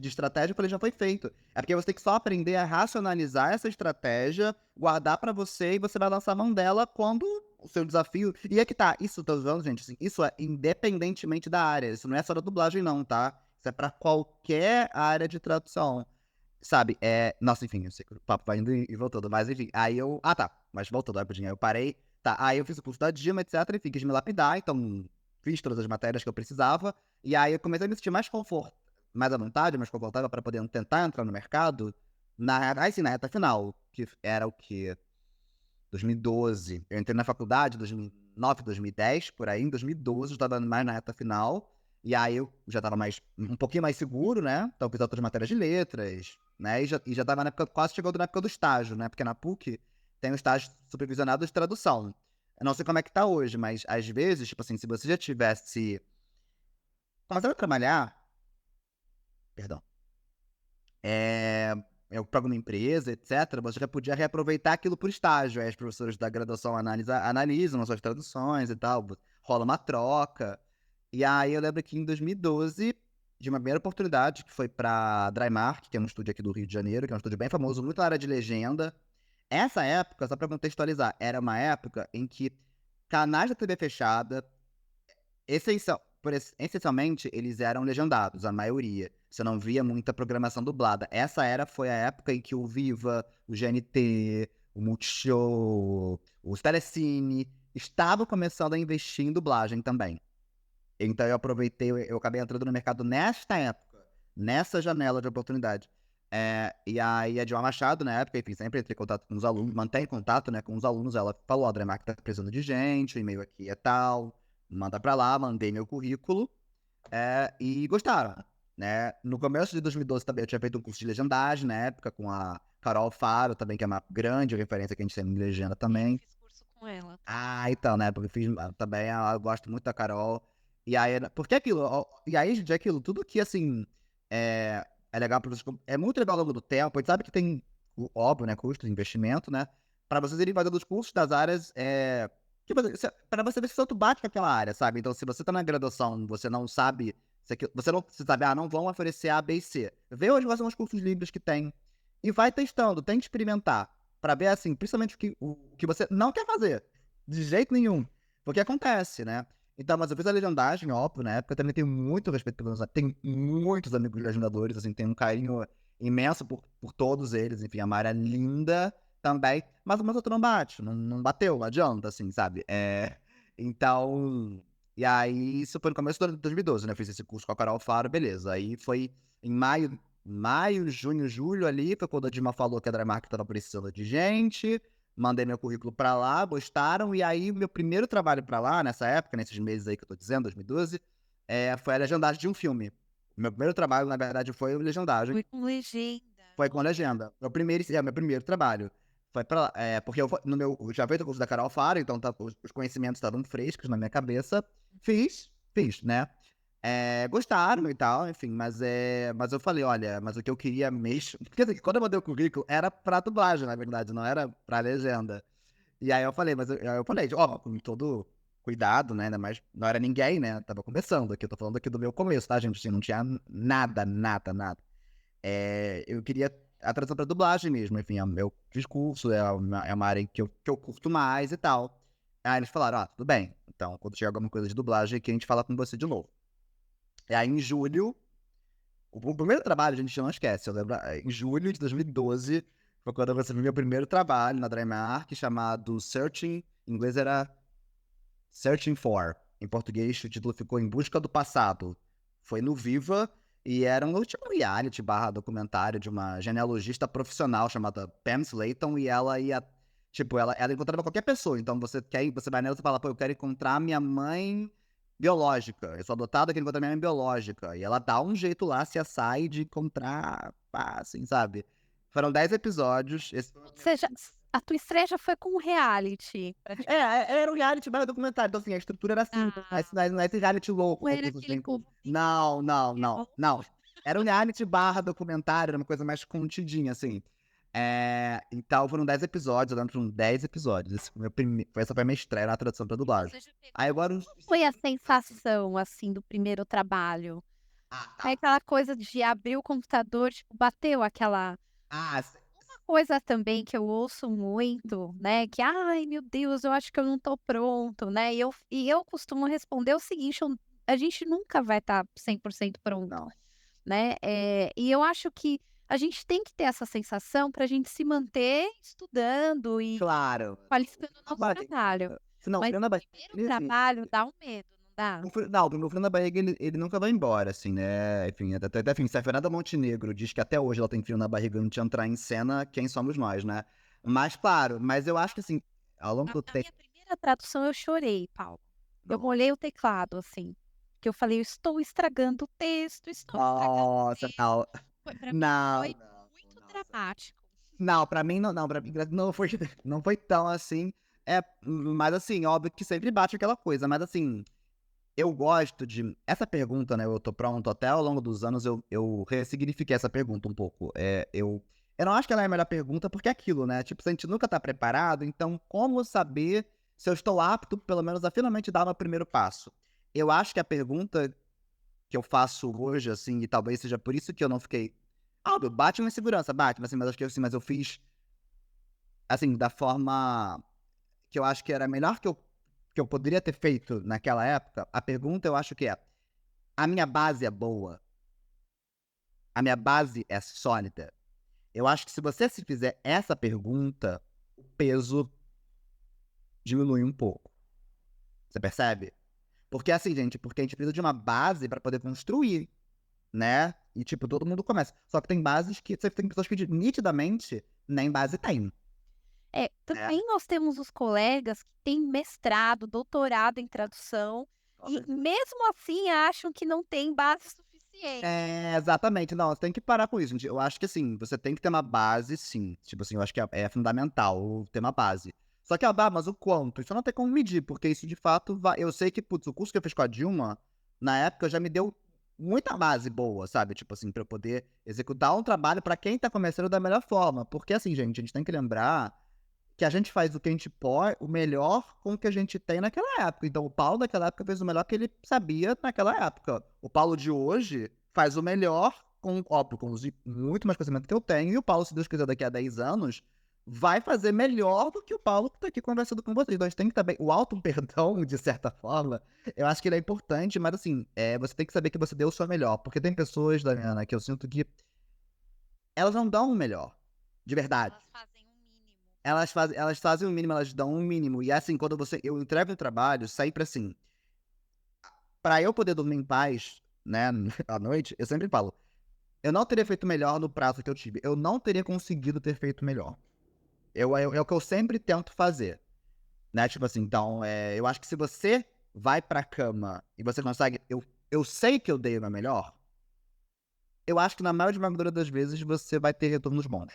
estratégia, eu falei, já foi feito. É porque você tem que só aprender a racionalizar essa estratégia, guardar pra você e você vai lançar a mão dela quando o seu desafio. E é que tá, isso eu tô usando, gente, assim, isso é independentemente da área. Isso não é só da dublagem, não, tá? Isso é pra qualquer área de tradução. Sabe, nossa, enfim, eu sei que o papo vai indo e voltando, mas enfim, aí eu tá, mas voltando rapidinho, aí eu parei, tá, aí eu fiz o curso da Dima, etc, enfim, quis me lapidar, então fiz todas as matérias que eu precisava, e aí eu comecei a me sentir mais mais à vontade, mais confortável para poder tentar entrar no mercado, aí sim, na reta final, que era o quê? 2012. Eu entrei na faculdade em 2009, 2010, por aí. Em 2012 eu estava mais na reta final. E aí eu já estava um pouquinho mais seguro, né? Então eu fiz outras matérias de letras, né? E já estava na época, quase chegando na época do estágio, né? Porque na PUC tem o estágio supervisionado de tradução. Eu não sei como é que tá hoje, mas às vezes, tipo assim, se você já tivesse começado a trabalhar, perdão, eh, eu para alguma empresa, etcétera, você já podia reaproveitar aquilo por estágio. Aí os professores da graduação analisam as suas traduções e tal, rola uma troca. E aí eu lembro que em 2012, de uma primeira oportunidade, que foi pra Drymark, que é um estúdio aqui do Rio de Janeiro, que é um estúdio bem famoso, muito na área de legenda. Essa época, só pra contextualizar, era uma época em que canais da TV fechada essencialmente, eles eram legendados, a maioria. Você não via muita programação dublada. Foi a época em que o Viva, o GNT, o Multishow, os Telecine estavam começando a investir em dublagem também. Então eu aproveitei, eu acabei entrando no mercado nesta época, nessa janela de oportunidade. E aí a Dilma Machado, na época, enfim, sempre entrei em contato com os alunos, mantém contato, né, com os alunos. Ela falou, a Dremac tá precisando de gente, o e-mail aqui é tal, manda pra lá, mandei meu currículo, e gostaram, né. No começo de 2012 também eu tinha feito um curso de legendagem, na época, com a Carol Faro também, que é uma grande referência que a gente tem em legenda Eu também. fiz curso com ela. Então, né, porque eu fiz também, eu gosto muito da Carol. E aí, porque aquilo, e aí, gente, é aquilo, tudo que, assim, é legal pra vocês, é muito legal ao longo do tempo, a gente sabe que tem, óbvio, né, custo, investimento, né, pra vocês irem fazendo os cursos das áreas, tipo, assim, pra você ver se o santo bate com aquela área, sabe? Então, se você tá na graduação, você não sabe, você não você sabe, não vão oferecer A, B e C. Vê onde são os cursos livres que tem, e vai testando, tente experimentar, pra ver, assim, principalmente o que você não quer fazer. De jeito nenhum. Porque acontece, né. Então, mas eu fiz a legendagem, óbvio, na época, eu também tenho muito respeito pelos tenho muitos amigos legendadores, assim, tenho um carinho imenso por todos eles, enfim, a Mara é linda também, mas o meu outro não bate, não bateu, não adianta, assim, sabe. Então, e aí isso foi no começo do ano de 2012, né, eu fiz esse curso com a Carol Faro, beleza. Aí foi em maio, junho, julho ali, foi quando a Dilma falou que a Drymark estava precisando de gente. Mandei meu currículo pra lá, gostaram, e aí meu primeiro trabalho pra lá, nessa época, nesses meses aí que eu tô dizendo, 2012, foi a legendagem de um filme. Meu primeiro trabalho, na verdade, foi legendagem, Fui com legenda. foi com Olha. legenda. Meu primeiro trabalho. Foi pra lá. Porque eu já feito o curso da Carol Faro, então os conhecimentos estavam frescos na minha cabeça. Fiz, né? Gostaram e tal, enfim, mas eu falei, olha, mas o que eu queria mesmo. Porque assim, quando eu mandei o currículo, era pra dublagem, na verdade, não era pra legenda. E aí eu falei, ó, com todo cuidado, né? Ainda mais não era ninguém, né? Tava começando aqui, eu tô falando aqui do meu começo, tá, gente? Assim, não tinha nada, nada, nada. Eu queria a tradução pra dublagem mesmo, enfim, eu fiz curso, é uma área que eu curto mais e tal. Aí eles falaram, tudo bem, então quando chegar alguma coisa de dublagem aqui, a gente fala com você de novo. E aí em julho, o primeiro trabalho a gente não esquece, eu lembro, em julho de 2012, foi quando eu recebi meu primeiro trabalho na Drymark, chamado Searching, em inglês era Searching For. Em português, o título ficou Em Busca do Passado. Foi no Viva e era tipo um reality barra documentário de uma genealogista profissional chamada Pam Slayton e ela ia, tipo, ela encontrava qualquer pessoa. Então você vai nela e fala, pô, eu quero encontrar minha mãe biológica. Eu sou adotada, eu quero encontrar minha mãe biológica. E ela dá um jeito lá, se assai de encontrar, pá, assim, sabe? Foram 10 episódios. Ou seja, a tua estreia já foi com um reality, Era um reality barra documentário. Então, assim, a estrutura era assim. Não é esse reality louco. Não Que era as pessoas aquele têm. convite Não, não, não, real. não. Era um reality barra documentário, era uma coisa mais contidinha, assim. Então, foram 10 episódios, eu lembro que foram 10 episódios. Essa foi a minha estreia na tradução pra dublagem. Você já pegou. Aí agora. Qual foi a sensação, assim, do primeiro trabalho? É Tá. aquela coisa de abrir o computador, tipo, bateu aquela Ah, coisa também que eu ouço muito, né, que: "Ai, meu Deus, eu acho que eu não tô pronto", né, e eu costumo responder o seguinte: a gente nunca vai estar 100% pronto, não. né, e eu acho que a gente tem que ter essa sensação para a gente se manter estudando e Claro. qualificando o A nosso barriga. trabalho. Não, o Mas frio na o barriga. primeiro trabalho dá um medo, não dá? O meu frio na barriga, ele nunca vai embora, assim, né? Enfim, até enfim, se a Fernanda Montenegro diz que até hoje ela tem frio na barriga antes de entrar em cena, quem somos nós, né? Mas, claro, mas eu acho que, assim, ao longo do Na tempo. minha primeira tradução eu chorei, Paulo. Eu molhei o teclado, assim, que eu falei: "Eu estou estragando o texto, estou estragando o Nossa, texto". não. Pra mim Não, foi não, muito nossa. dramático. Não, pra mim não, pra mim não foi, não foi tão assim. Mas assim, óbvio que sempre bate aquela coisa, mas assim, eu gosto de. Essa pergunta, né? Eu tô pronto, até ao longo dos anos eu ressignifiquei essa pergunta um pouco. Eu não acho que ela é a melhor pergunta, porque é aquilo, né? Tipo, se a gente nunca tá preparado, então como saber se eu estou apto, pelo menos, a finalmente dar o meu primeiro passo? Eu acho que a pergunta que eu faço hoje, assim, e talvez seja por isso que eu não fiquei. Bate uma insegurança, bate, mas, assim, mas acho que assim, mas eu fiz, assim, da forma que eu acho que era melhor que eu poderia ter feito naquela época. A pergunta eu acho que é: a minha base é boa? A minha base é sólida? Eu acho que se você se fizer essa pergunta, o peso diminui um pouco. Você percebe? Porque assim, gente, porque a gente precisa de uma base para poder construir, né? E tipo, todo mundo começa. Só que tem bases que você tem pessoas que nitidamente nem base tem, né? Também nós temos os colegas que têm mestrado, doutorado em tradução e mesmo assim acham que não tem base suficiente. Exatamente. Não, você tem que parar com isso, gente. Eu acho que assim, você tem que ter uma base, sim. Tipo assim, eu acho que é fundamental ter uma base. Só que, mas o quanto? Isso não tem como medir, porque isso de fato vai. Eu sei que, putz, o curso que eu fiz com a Dilma, na época, já me deu muita base boa, sabe? Tipo assim, pra eu poder executar um trabalho pra quem tá começando da melhor forma. Porque assim, gente, a gente tem que lembrar que a gente faz o que a gente pode, o melhor com o que a gente tem naquela época. Então, o Paulo daquela época fez o melhor que ele sabia naquela época. O Paulo de hoje faz o melhor com, óbvio, com muito mais conhecimento que eu tenho. E o Paulo, se Deus quiser, daqui a 10 anos, vai fazer melhor do que o Paulo que tá aqui conversando com vocês. Então, a gente tem que também. O auto-perdão, de certa forma, eu acho que ele é importante, mas assim, você tem que saber que você deu o seu melhor. Porque tem pessoas, Daniela, que eu sinto que elas não dão o melhor. De verdade. Elas fazem um mínimo. Elas fazem o mínimo, elas dão um mínimo. E assim, quando eu entrego o trabalho, sempre assim, pra eu poder dormir em paz, né, à noite, eu sempre falo, eu não teria feito melhor no prazo que eu tive. Eu não teria conseguido ter feito melhor. É o que eu sempre tento fazer, né? Tipo assim, então, eu acho que se você vai pra cama e você consegue, eu sei que eu dei o meu melhor, eu acho que na maior esmagadora das vezes você vai ter retornos bons.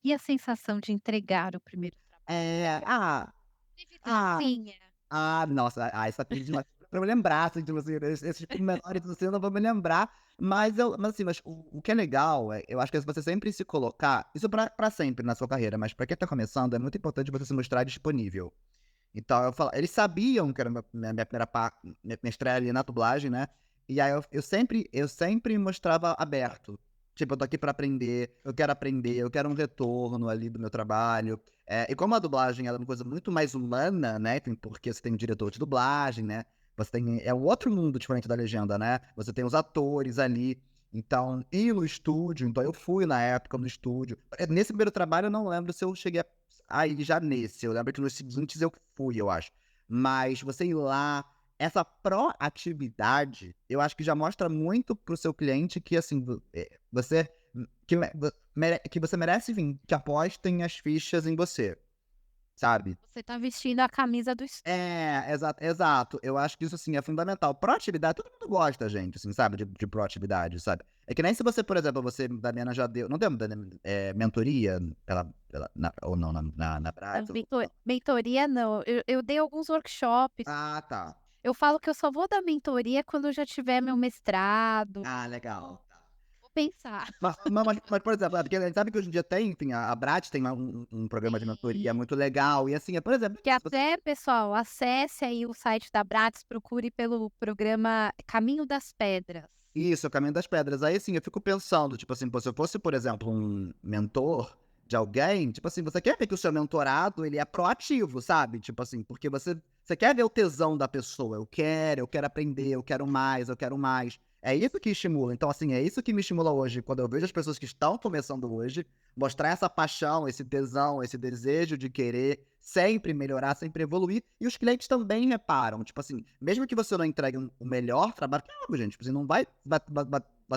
E a sensação de entregar o primeiro trabalho? É, Teve ah, gracinha? nossa, essa parte demais. Pra eu lembrar, assim, tipo assim, esses pormenores, assim, eu não vou me lembrar, mas assim, mas o que é legal, eu acho que é você sempre se colocar isso pra sempre na sua carreira, mas pra quem tá começando, é muito importante você se mostrar disponível. Então eu falo eles sabiam que era minha primeira minha estreia ali na dublagem, né, e aí eu sempre mostrava aberto. Tipo, eu tô aqui pra aprender, eu quero um retorno ali do meu trabalho. E como a dublagem ela é uma coisa muito mais humana, né, enfim, porque você tem o diretor de dublagem, né, você tem um outro mundo diferente da legenda, né, você tem os atores ali, então e no estúdio, então eu fui na época no estúdio. Nesse primeiro trabalho eu não lembro se eu cheguei a ir já nesse, eu lembro que nos seguintes eu fui, eu acho. Mas você ir lá, essa proatividade, eu acho que já mostra muito para o seu cliente que, assim, você que você merece vir, que apostem as fichas em você, sabe. Você tá vestindo a camisa do Exato, exato. Eu acho que isso, assim, é fundamental. Proatividade, todo mundo gosta, gente, assim, sabe, de proatividade, sabe. É que nem se você, por exemplo, você, Damiana, já deu não deu, mentoria pela ou não, na Braille? mentoria não, eu dei alguns workshops. Ah, tá. Eu falo que eu só vou dar mentoria quando eu já tiver meu mestrado, Ah, legal. Tá. vou pensar. Mas, por exemplo, porque a gente sabe que hoje em dia tem, enfim, a Brat tem lá um programa de mentoria Sim. muito legal e, assim, por exemplo, Que se você até, pessoal, acesse aí o site da Bratis, procure pelo programa Caminho das Pedras. isso, o caminho das pedras. Aí, assim, eu fico pensando, tipo assim, pô, se eu fosse, por exemplo, um mentor de alguém, tipo assim, você quer ver que o seu mentorado, ele é proativo, sabe? Tipo assim, porque você quer ver o tesão da pessoa. Eu quero aprender, eu quero mais, eu quero mais. É isso que estimula. Então, assim, é isso que me estimula hoje. Quando eu vejo as pessoas que estão começando hoje, mostrar essa paixão, esse tesão, esse desejo de querer sempre melhorar, sempre evoluir. E os clientes também reparam. Tipo assim, mesmo que você não entregue o melhor trabalho, que é óbvio, gente, tipo assim, não vai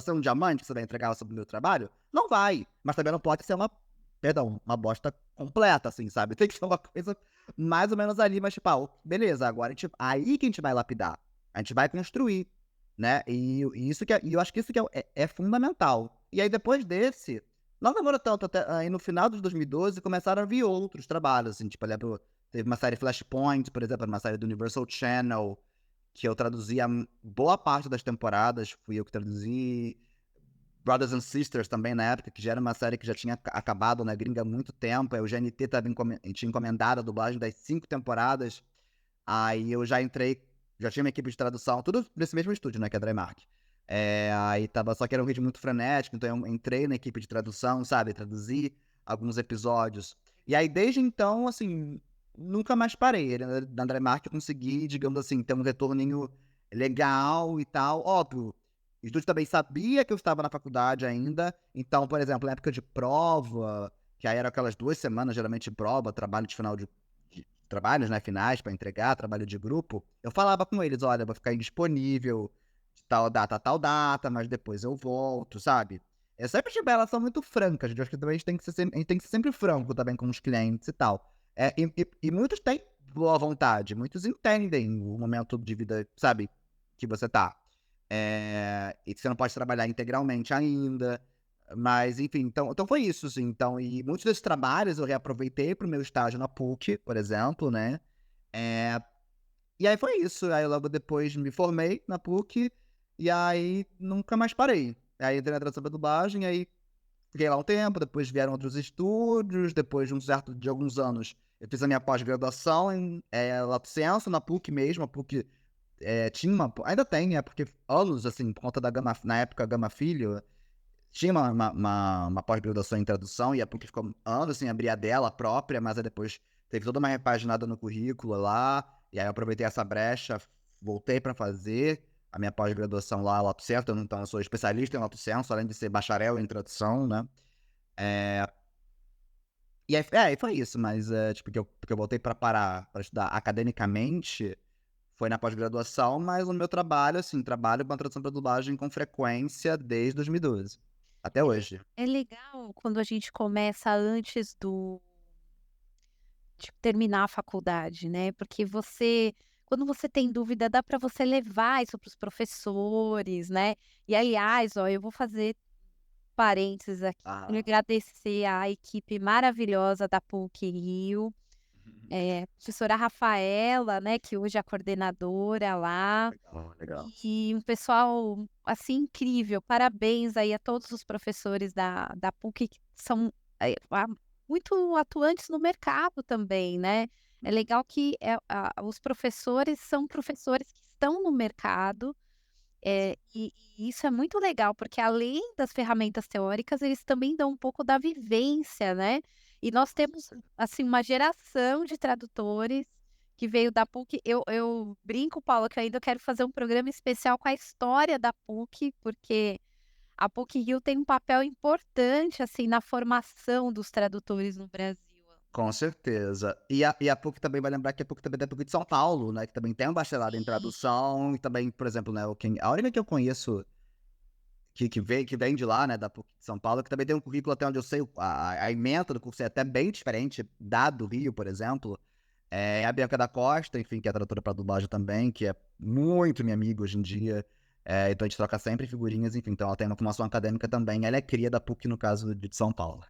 ser um diamante que você vai entregar o seu primeiro trabalho? Não vai. Mas também não pode ser uma bosta completa, assim, sabe? Tem que ser uma coisa mais ou menos ali, mas tipo, beleza, agora aí que a gente vai lapidar. A gente vai construir, né? E isso e eu acho que isso que é fundamental. E aí depois desse, não demorou tanto, até aí no final de 2012 começaram a vir outros trabalhos, assim, tipo, eu lembro, teve uma série Flashpoint, por exemplo, uma série do Universal Channel, que eu traduzi a boa parte das temporadas, fui eu que traduzi. Brothers and Sisters também na época, que já era uma série que já tinha acabado na gringa há muito tempo, aí o GNT tinha encomendado a dublagem das 5 temporadas, aí eu já entrei, já tinha uma equipe de tradução, tudo nesse mesmo estúdio, né, que é a Drymark. Aí tava, só que era um ritmo muito frenético, então eu entrei na equipe de tradução, sabe, traduzi alguns episódios. E aí desde então, assim, nunca mais parei. Na Drymark eu consegui, digamos assim, ter um retorninho legal e tal. Óbvio, o estúdio também sabia que eu estava na faculdade ainda, então, por exemplo, na época de prova, que aí eram aquelas 2 semanas geralmente de prova, trabalho de final de trabalhos, né, finais para entregar, trabalho de grupo, eu falava com eles: "Olha, eu vou ficar indisponível de tal data a tal data, mas depois eu volto", sabe. Eu sempre tive uma relação muito franca, gente, eu acho que também a gente tem que ser sempre franco também com os clientes e tal. E muitos têm boa vontade, muitos entendem o momento de vida, sabe, que você tá. E que você não pode trabalhar integralmente ainda, mas enfim, então foi isso, assim, então e muitos desses trabalhos eu reaproveitei para o meu estágio na PUC, por exemplo, né, eh, e aí foi isso, aí logo depois me formei na PUC, e aí nunca mais parei. Aí entrei na tradução pra dublagem, aí fiquei lá um tempo, depois vieram outros estúdios, depois de alguns anos, eu fiz a minha pós-graduação em, Lato Senso, na PUC mesmo, a PUC tinha ainda tem, né, porque anos, assim, por conta da Gama na época Gama Filho, tinha uma pós-graduação em tradução e a PUC ficou anos sem abrir a dela própria, mas aí depois teve toda uma repaginada no currículo lá, e aí eu aproveitei essa brecha, voltei para fazer a minha pós-graduação lá, Lato Senso, então eu sou especialista em Lato Senso, além de ser bacharel em tradução, né. Eh, e aí foi isso, mas, tipo, porque eu voltei para parar para estudar academicamente foi na pós-graduação, mas o meu trabalho, assim, trabalho com a tradução pra dublagem com frequência desde 2012, até hoje. É legal quando a gente começa antes de terminar a faculdade, né, porque quando você tem dúvida, dá para você levar isso para os professores, né. E aliás, ó, eu vou fazer parênteses aqui, queria Ah, agradecer à equipe maravilhosa da PUC-Rio, professora Rafaela, né, que hoje é a coordenadora lá, legal, legal. e um pessoal, assim, incrível. Parabéns aí a todos os professores da PUC que são, muito atuantes no mercado também, né. É legal que, os professores são professores que estão no mercado, e isso é muito legal, porque além das ferramentas teóricas, eles também dão um pouco da vivência, né. E nós temos, assim, uma geração de tradutores que veio da PUC. Eu brinco, Paula, que eu ainda quero fazer um programa especial com a história da PUC, porque a PUC-Rio tem um papel importante, assim, na formação dos tradutores no Brasil. Com certeza. E a PUC também vai lembrar que a PUC também é da PUC de São Paulo, né, que também tem um bacharelado em Sim. tradução e também, por exemplo, né, a única que eu conheço que vem de lá, né, da PUC de São Paulo, que também tem um currículo até onde eu sei, a ementa do curso é até bem diferente da do Rio, por exemplo, é a Bianca da Costa, enfim, que é tradutora para dublagem também, que é muito minha amiga hoje em dia, então a gente troca sempre figurinhas, enfim, então ela tem uma formação acadêmica também, ela é cria da PUC, no caso de São Paulo.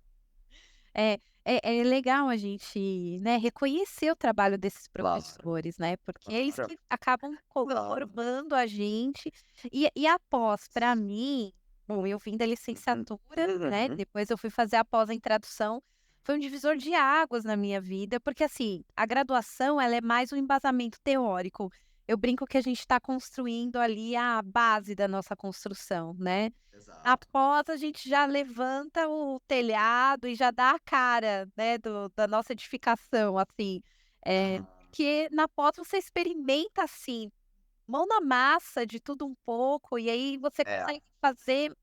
É, é legal a gente, né, reconhecer o trabalho desses Claro, professores, né, porque é isso claro. que acabam Claro. formando a gente. E a pós, para mim, bom, eu vim da licenciatura, né, Uhum. depois eu fui fazer a pós em tradução, foi um divisor de águas na minha vida, porque, assim, a graduação ela é mais um embasamento teórico. Eu brinco que a gente está construindo ali a base da nossa construção, né. Exato. Após a gente já levanta o telhado e já dá a cara, né, da nossa edificação, assim, Aham. porque na pós você experimenta, assim, mão na massa de tudo um pouco, e aí você É. consegue fazer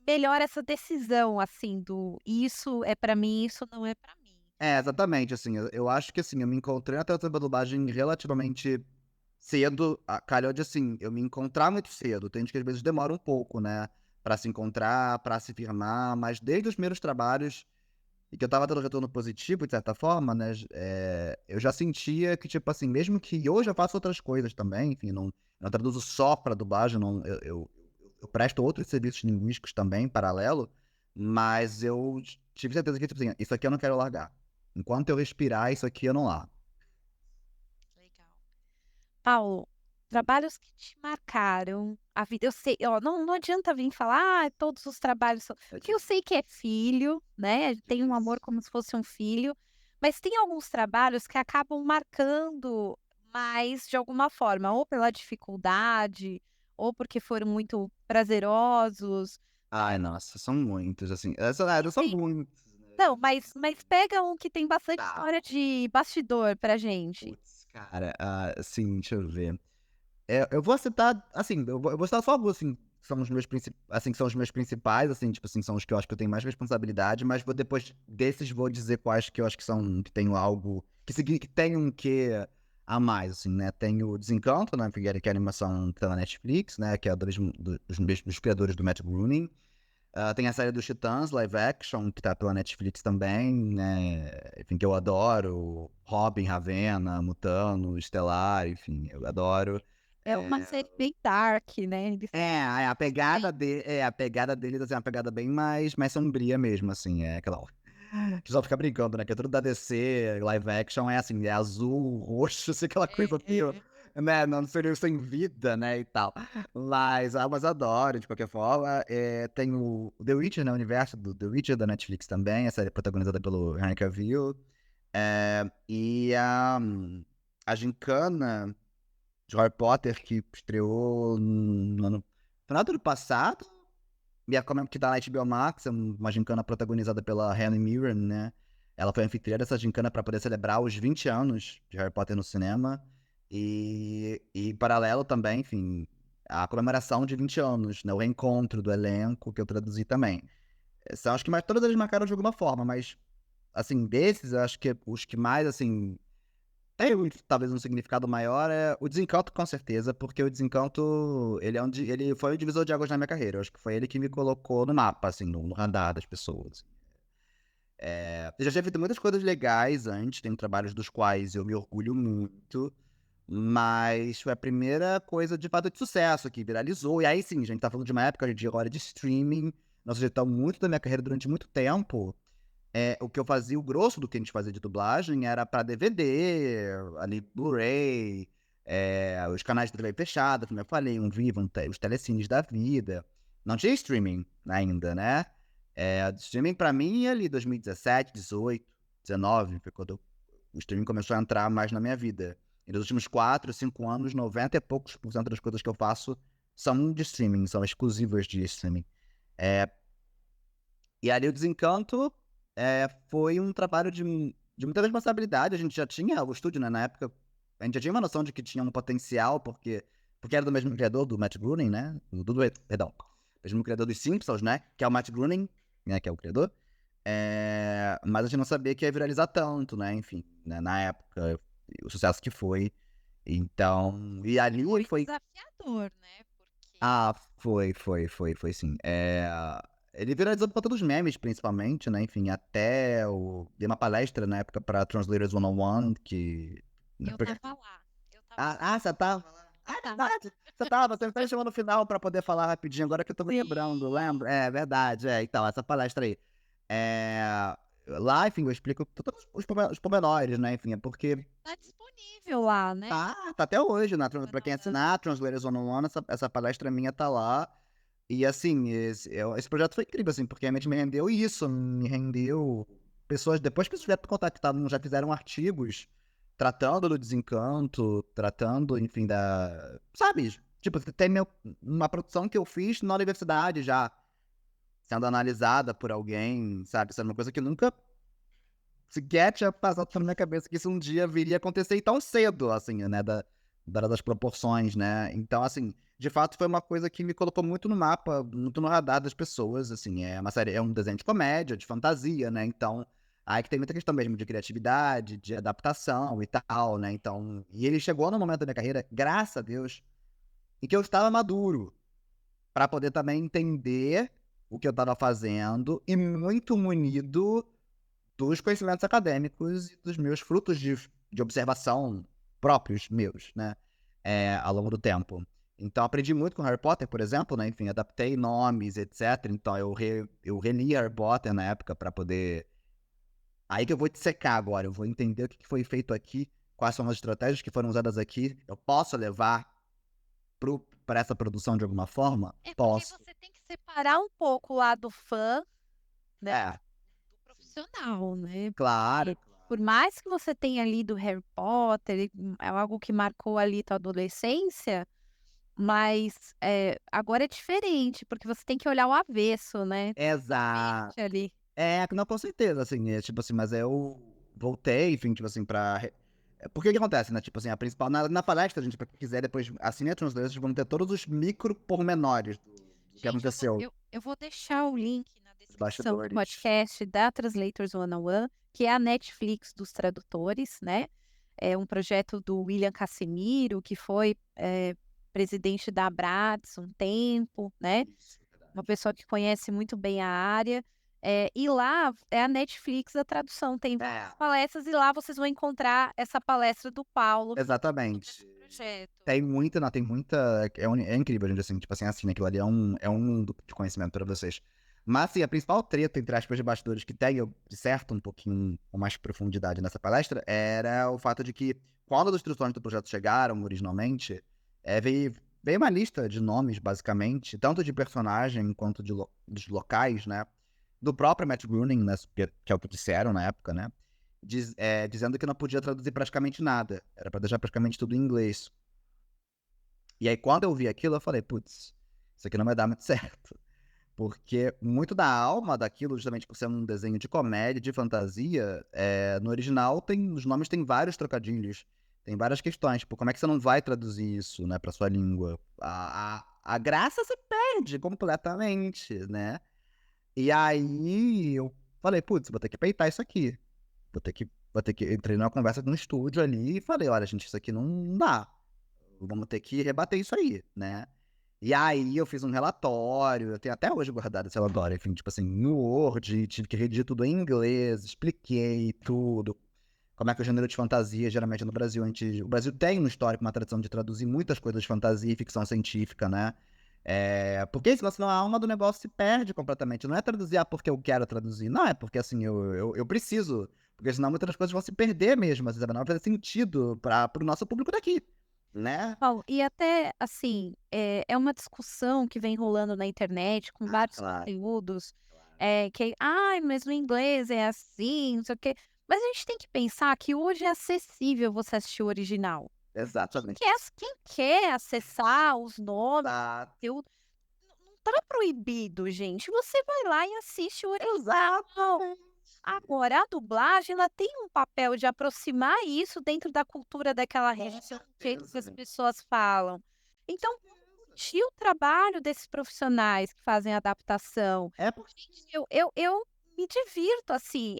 melhor essa decisão, assim, do isso é pra mim, isso não é pra mim. É, exatamente, assim, eu acho que, assim, eu me encontrei na teatro da dublagem relativamente cedo, calhou de, assim, eu me encontrar muito cedo, tem gente que às vezes demora um pouco, né, pra se encontrar, pra se firmar, mas desde os primeiros trabalhos, e que eu estava tendo retorno positivo de certa forma, né, eu já sentia que, tipo assim, mesmo que hoje eu faço outras coisas também, enfim, não traduzo só pra dublagem, não, eu presto outros serviços linguísticos também, paralelo, mas eu tive certeza que, tipo assim, isso aqui eu não quero largar. Enquanto eu respirar, isso aqui eu não largo. Legal. Paulo, trabalhos que te marcaram a vida. Eu sei, ó, não adianta vir falar: "Ah, todos os trabalhos são", É porque eu sei que é filho, né, tem um amor difícil. como se fosse um filho, mas tem alguns trabalhos que acabam marcando mais de alguma forma, ou pela dificuldade, ou porque foram muito prazerosos. Ai, nossa, são muitos, assim, E são tem muitos, né. não, mas pega um que tem bastante Tá, história de bastidor pra gente. putz, cara, assim, deixa eu ver. Eu vou citar, assim, eu vou citar só alguns, assim, que são os meus que são os meus principais, assim, tipo assim, são os que eu acho que eu tenho mais responsabilidade, mas vou depois desses vou dizer quais que eu acho que são que tenho algo que tem um quê a mais, assim, né. Tem o Desencanto, né, que é a animação que tá na Netflix, né, que é dos criadores do Matt Groening. Tem a série dos Titãs, live action, que tá pela Netflix também, né, enfim, que eu adoro. Robin, Ravenna, Mutano, Estelar, enfim, eu adoro. É uma série bem dark, né, eles A pegada deles, assim, é uma pegada bem mais sombria mesmo, assim, é aquela o pessoal fica brincando, né, que é tudo da DC, live action é assim, é azul, roxo, assim, aquela coisa meio, é. né, não seria sem vida, né, e tal. Mas adoro de qualquer forma. Tem o The Witcher, né, o universo do The Witcher da Netflix também, a série protagonizada pelo Henry Cavill. A gincana de Harry Potter que estreou no final do ano passado, que tá na HBO Max, é uma gincana protagonizada pela Helen Mirren, né. Ela foi anfitriã dessa gincana para poder celebrar os 20 anos de Harry Potter no cinema, e em paralelo também, enfim, a comemoração de 20 anos, né, o reencontro do elenco, que eu traduzi também. São acho que mais todas eles marcaram de alguma forma, mas, assim, desses, eu acho que os que mais, assim, tem talvez um significado maior, é o Desencanto, com certeza, porque o Desencanto, ele foi o divisor de águas na minha carreira. Eu acho que foi ele que me colocou no mapa, assim, no radar das pessoas. Eu já tinha feito muitas coisas legais antes, tem trabalhos dos quais eu me orgulho muito, mas foi a primeira coisa de fato de sucesso, que viralizou. E aí sim, a gente tá falando de uma época de agora de streaming, Nós projetamos muito da minha carreira durante muito tempo. O que eu fazia, o grosso do que a gente fazia de dublagem era pra DVD, ali, Blu-ray, os canais de TV fechada, como eu falei, um Viva, os telecines da vida. Não tinha streaming ainda, né? Streaming pra mim ali 2017, 18, 19, foi quando o streaming começou a entrar mais na minha vida. E nos últimos 4, 5 anos, 90 e poucos por cento das coisas que eu faço são de streaming, são exclusivas de streaming. E ali o Desencanto foi um trabalho de muita responsabilidade. A gente já tinha o estúdio, né? Na época, a gente já tinha uma noção de que tinha um potencial, porque era do mesmo criador do Matt Groening, né? Perdão. Mesmo criador dos Simpsons, né? Que é o Matt Groening, né? Que é o criador. Mas a gente não sabia que ia viralizar tanto, né? Enfim, né? Na época, o sucesso que foi. Então, e ali foi. Desafiador, né? Porque Ah, foi sim. Ele viralizou por conta dos memes, principalmente, né? Enfim, dei uma palestra na época pra Translators 101, que... né, eu tava lá. Eu tava Você tava lá? Ah, é verdade. Você me chamando no final pra poder falar rapidinho, agora que eu tô me lembrando, lembra? É verdade, então, essa palestra aí. Lá, enfim, eu explico todos os pormenores, né? Enfim, é porque Tá disponível lá, né? tá até hoje, né? Pra quem assinar, Translators 101, essa palestra minha tá lá. E assim, esse projeto foi incrível, assim, porque realmente me rendeu isso, me rendeu pessoas, depois que os projetos contactaram, já fizeram artigos tratando do Desencanto, tratando, enfim, sabe, tipo, uma produção que eu fiz na universidade já, sendo analisada por alguém, sabe, isso é uma coisa que nunca sequer tinha passado pela minha cabeça que isso um dia viria a acontecer e tão cedo, assim, né, das proporções, né? Então, assim, de fato foi uma coisa que me colocou muito no mapa, muito no radar das pessoas, assim, é uma série, é um desenho de comédia, de fantasia, né? Então, aí que tem muita questão mesmo de criatividade, de adaptação e tal, né? Então, e ele chegou no momento da minha carreira, graças a Deus, em que eu estava maduro para poder também entender o que eu estava fazendo e muito munido dos conhecimentos acadêmicos e dos meus frutos de observação próprios meus, né? Ao longo do tempo. Então, aprendi muito com Harry Potter, por exemplo, né? Enfim, adaptei nomes, etc. Então, eu reli Harry Potter na época para poder. Aí que eu vou te secar agora, eu vou entender o que foi feito aqui, quais são as estratégias que foram usadas aqui. Eu posso levar para essa produção de alguma forma? É porque Posso. você tem que separar um pouco o lado fã, né, É, do profissional, né? claro. Por mais que você tenha lido Harry Potter, é algo que marcou ali tua adolescência, mas agora é diferente, porque você tem que olhar o avesso, né? Exato. Ali. Não, com certeza, assim, tipo assim, mas eu voltei, enfim, tipo assim, porque o que acontece, né, tipo assim, a principal, na palestra, gente, pra quem quiser, depois assine a Translators, vão ter todos os micro pormenores do que Gente, aconteceu, eu vou deixar o link na os descrição do bastidores. podcast da Translators 101, que é a Netflix dos tradutores, né? É um projeto do William Casimiro, que foi presidente da Abrades um tempo, né? Isso, Uma verdade. pessoa que conhece muito bem a área. E lá é a Netflix da tradução, tem É, várias palestras, e lá vocês vão encontrar essa palestra do Paulo sobre exatamente. esse projeto. Tem muita, é incrível, gente, assim, tipo assim, aquilo ali é um mundo de conhecimento para vocês. Mas, assim, a principal treta, entre aspas, de bastidores que tem, eu disserto um pouquinho com mais profundidade nessa palestra, era o fato de que, quando as instruções do projeto chegaram, originalmente, veio uma lista de nomes, basicamente, tanto de personagem quanto dos locais, né, do próprio Matt Groening, né, que é o que disseram na época, né, dizendo que não podia traduzir praticamente nada, era para deixar praticamente tudo em inglês. E aí, quando eu vi aquilo, eu falei, putz, isso aqui não vai dar muito certo. Porque muito da alma daquilo, justamente por ser um desenho de comédia, de fantasia, no original os nomes têm vários trocadilhos, tem várias questões, tipo, como é que você não vai traduzir isso, né, pra sua língua? A graça se perde completamente, né? E aí eu falei, putz, vou ter que peitar isso aqui. Entrei numa conversa no estúdio ali e falei, olha, gente, isso aqui não dá. Vamos ter que rebater isso aí, né? E aí eu fiz um relatório, eu tenho até hoje guardado esse relatório, enfim, tipo assim, no Word, tive que redigir tudo em inglês, expliquei tudo, como é que é o gênero de fantasia, geralmente no Brasil, o Brasil tem um histórico, uma tradição de traduzir muitas coisas de fantasia e ficção científica, né? Porque senão a alma do negócio se perde completamente. Não é traduzir porque eu quero traduzir. Não, é porque assim, eu preciso. Porque senão muitas das coisas vão se perder mesmo, assim, sabe? Não vai fazer sentido para o nosso público daqui, né? Paulo, e até, assim, é uma discussão que vem rolando na internet com vários Claro, conteúdos, claro. que: "Ai, mas no inglês é assim, não sei o quê". Mas a gente tem que pensar que hoje é acessível você assistir o original. Exatamente. Quem quer acessar os nomes, Exato. conteúdo, não tá proibido, gente. Você vai lá e assiste o original. Exato. Agora, a dublagem, ela tem um papel de aproximar isso dentro da cultura daquela Com região, do jeito que certeza, as gente. pessoas falam. Então, curtir o trabalho desses profissionais que fazem adaptação. É porque Gente, eu me divirto, assim,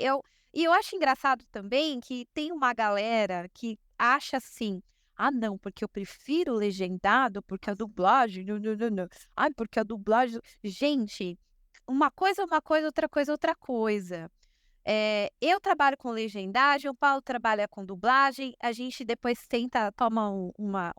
e eu acho engraçado também que tem uma galera que acha assim: "Ah, não, porque eu prefiro legendado, porque a dublagem nã-nã-nã-nã. Ai, porque a dublagem". Gente, uma coisa, outra coisa, outra coisa. Eu trabalho com legendagem, o Paulo trabalha com dublagem, a gente depois toma uma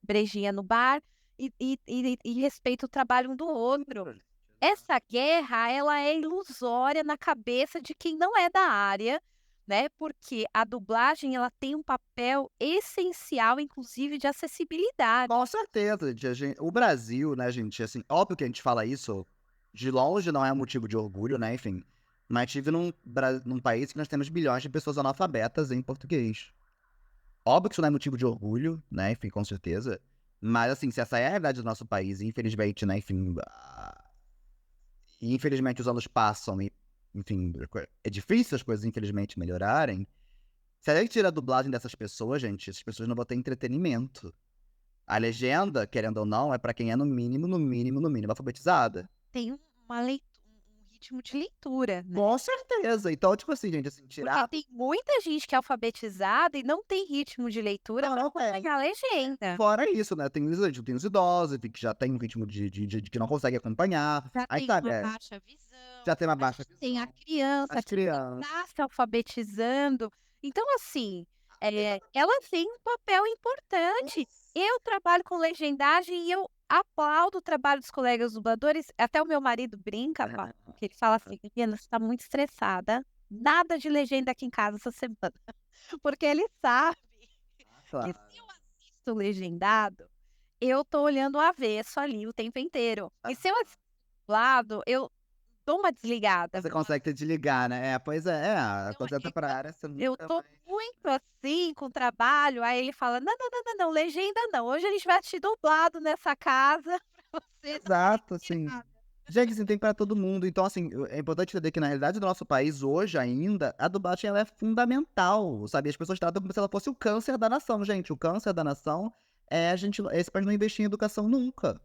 brejinha no bar e respeita o trabalho um do outro. Essa guerra, ela é ilusória na cabeça de quem não é da área, né, porque a dublagem, ela tem um papel essencial, inclusive de acessibilidade. com certeza, o Brasil, né, gente, assim, óbvio que a gente fala isso, de longe não é motivo de orgulho, né, enfim, mas tive num país que nós temos bilhões de pessoas analfabetas em português. Óbvio que isso não é motivo de orgulho, né, enfim, com certeza, mas assim, se essa é a realidade do nosso país, e infelizmente, né, enfim, e infelizmente os anos passam e, enfim, é difícil as coisas infelizmente melhorarem, se a gente tira a dublagem dessas pessoas, gente, essas pessoas não vão ter entretenimento. A legenda, querendo ou não, é pra quem é no mínimo, no mínimo, no mínimo alfabetizada. Tem um ritmo de leitura, né. Com certeza. Então, tipo assim, gente, assim, Porque tirar tem muita gente que é alfabetizada e não tem ritmo de leitura para não tem. acompanhar a legenda. Fora isso, né, tem os idosos, enfim, que já tem um ritmo de que não consegue acompanhar. Já Aí, tem sabe, uma baixa visão, já tem uma a baixa gente tem a visão. criança As que ainda crianças. tá se alfabetizando. Então, assim, ela tem um papel importante. Eu trabalho com legendagem e eu aplaudo o trabalho dos colegas dubladores. Até o meu marido brinca, pá, que ele fala assim: "Menina, você tá muito estressada, nada de legenda aqui em casa essa semana". Porque ele sabe que Claro. se eu assisto legendado, eu tô olhando o avesso ali o tempo inteiro. E se eu assisto dublado, eu dou uma desligada. Você consegue se desligar, né. Pois é, Então quando você entra pra área, você eu nunca tô vai muito assim com o trabalho, aí ele fala: "Não, não, não, não, não, legenda não, hoje a gente vai assistir dublado nessa casa pra você dar uma exato, assim. respirada". Gente, assim, tem pra todo mundo. Então, assim, é importante entender que na realidade do nosso país, hoje ainda, a dublagem ela é fundamental, sabe? As pessoas tratam como se ela fosse o câncer da nação. Gente, o câncer da nação é esse país não investir em educação nunca.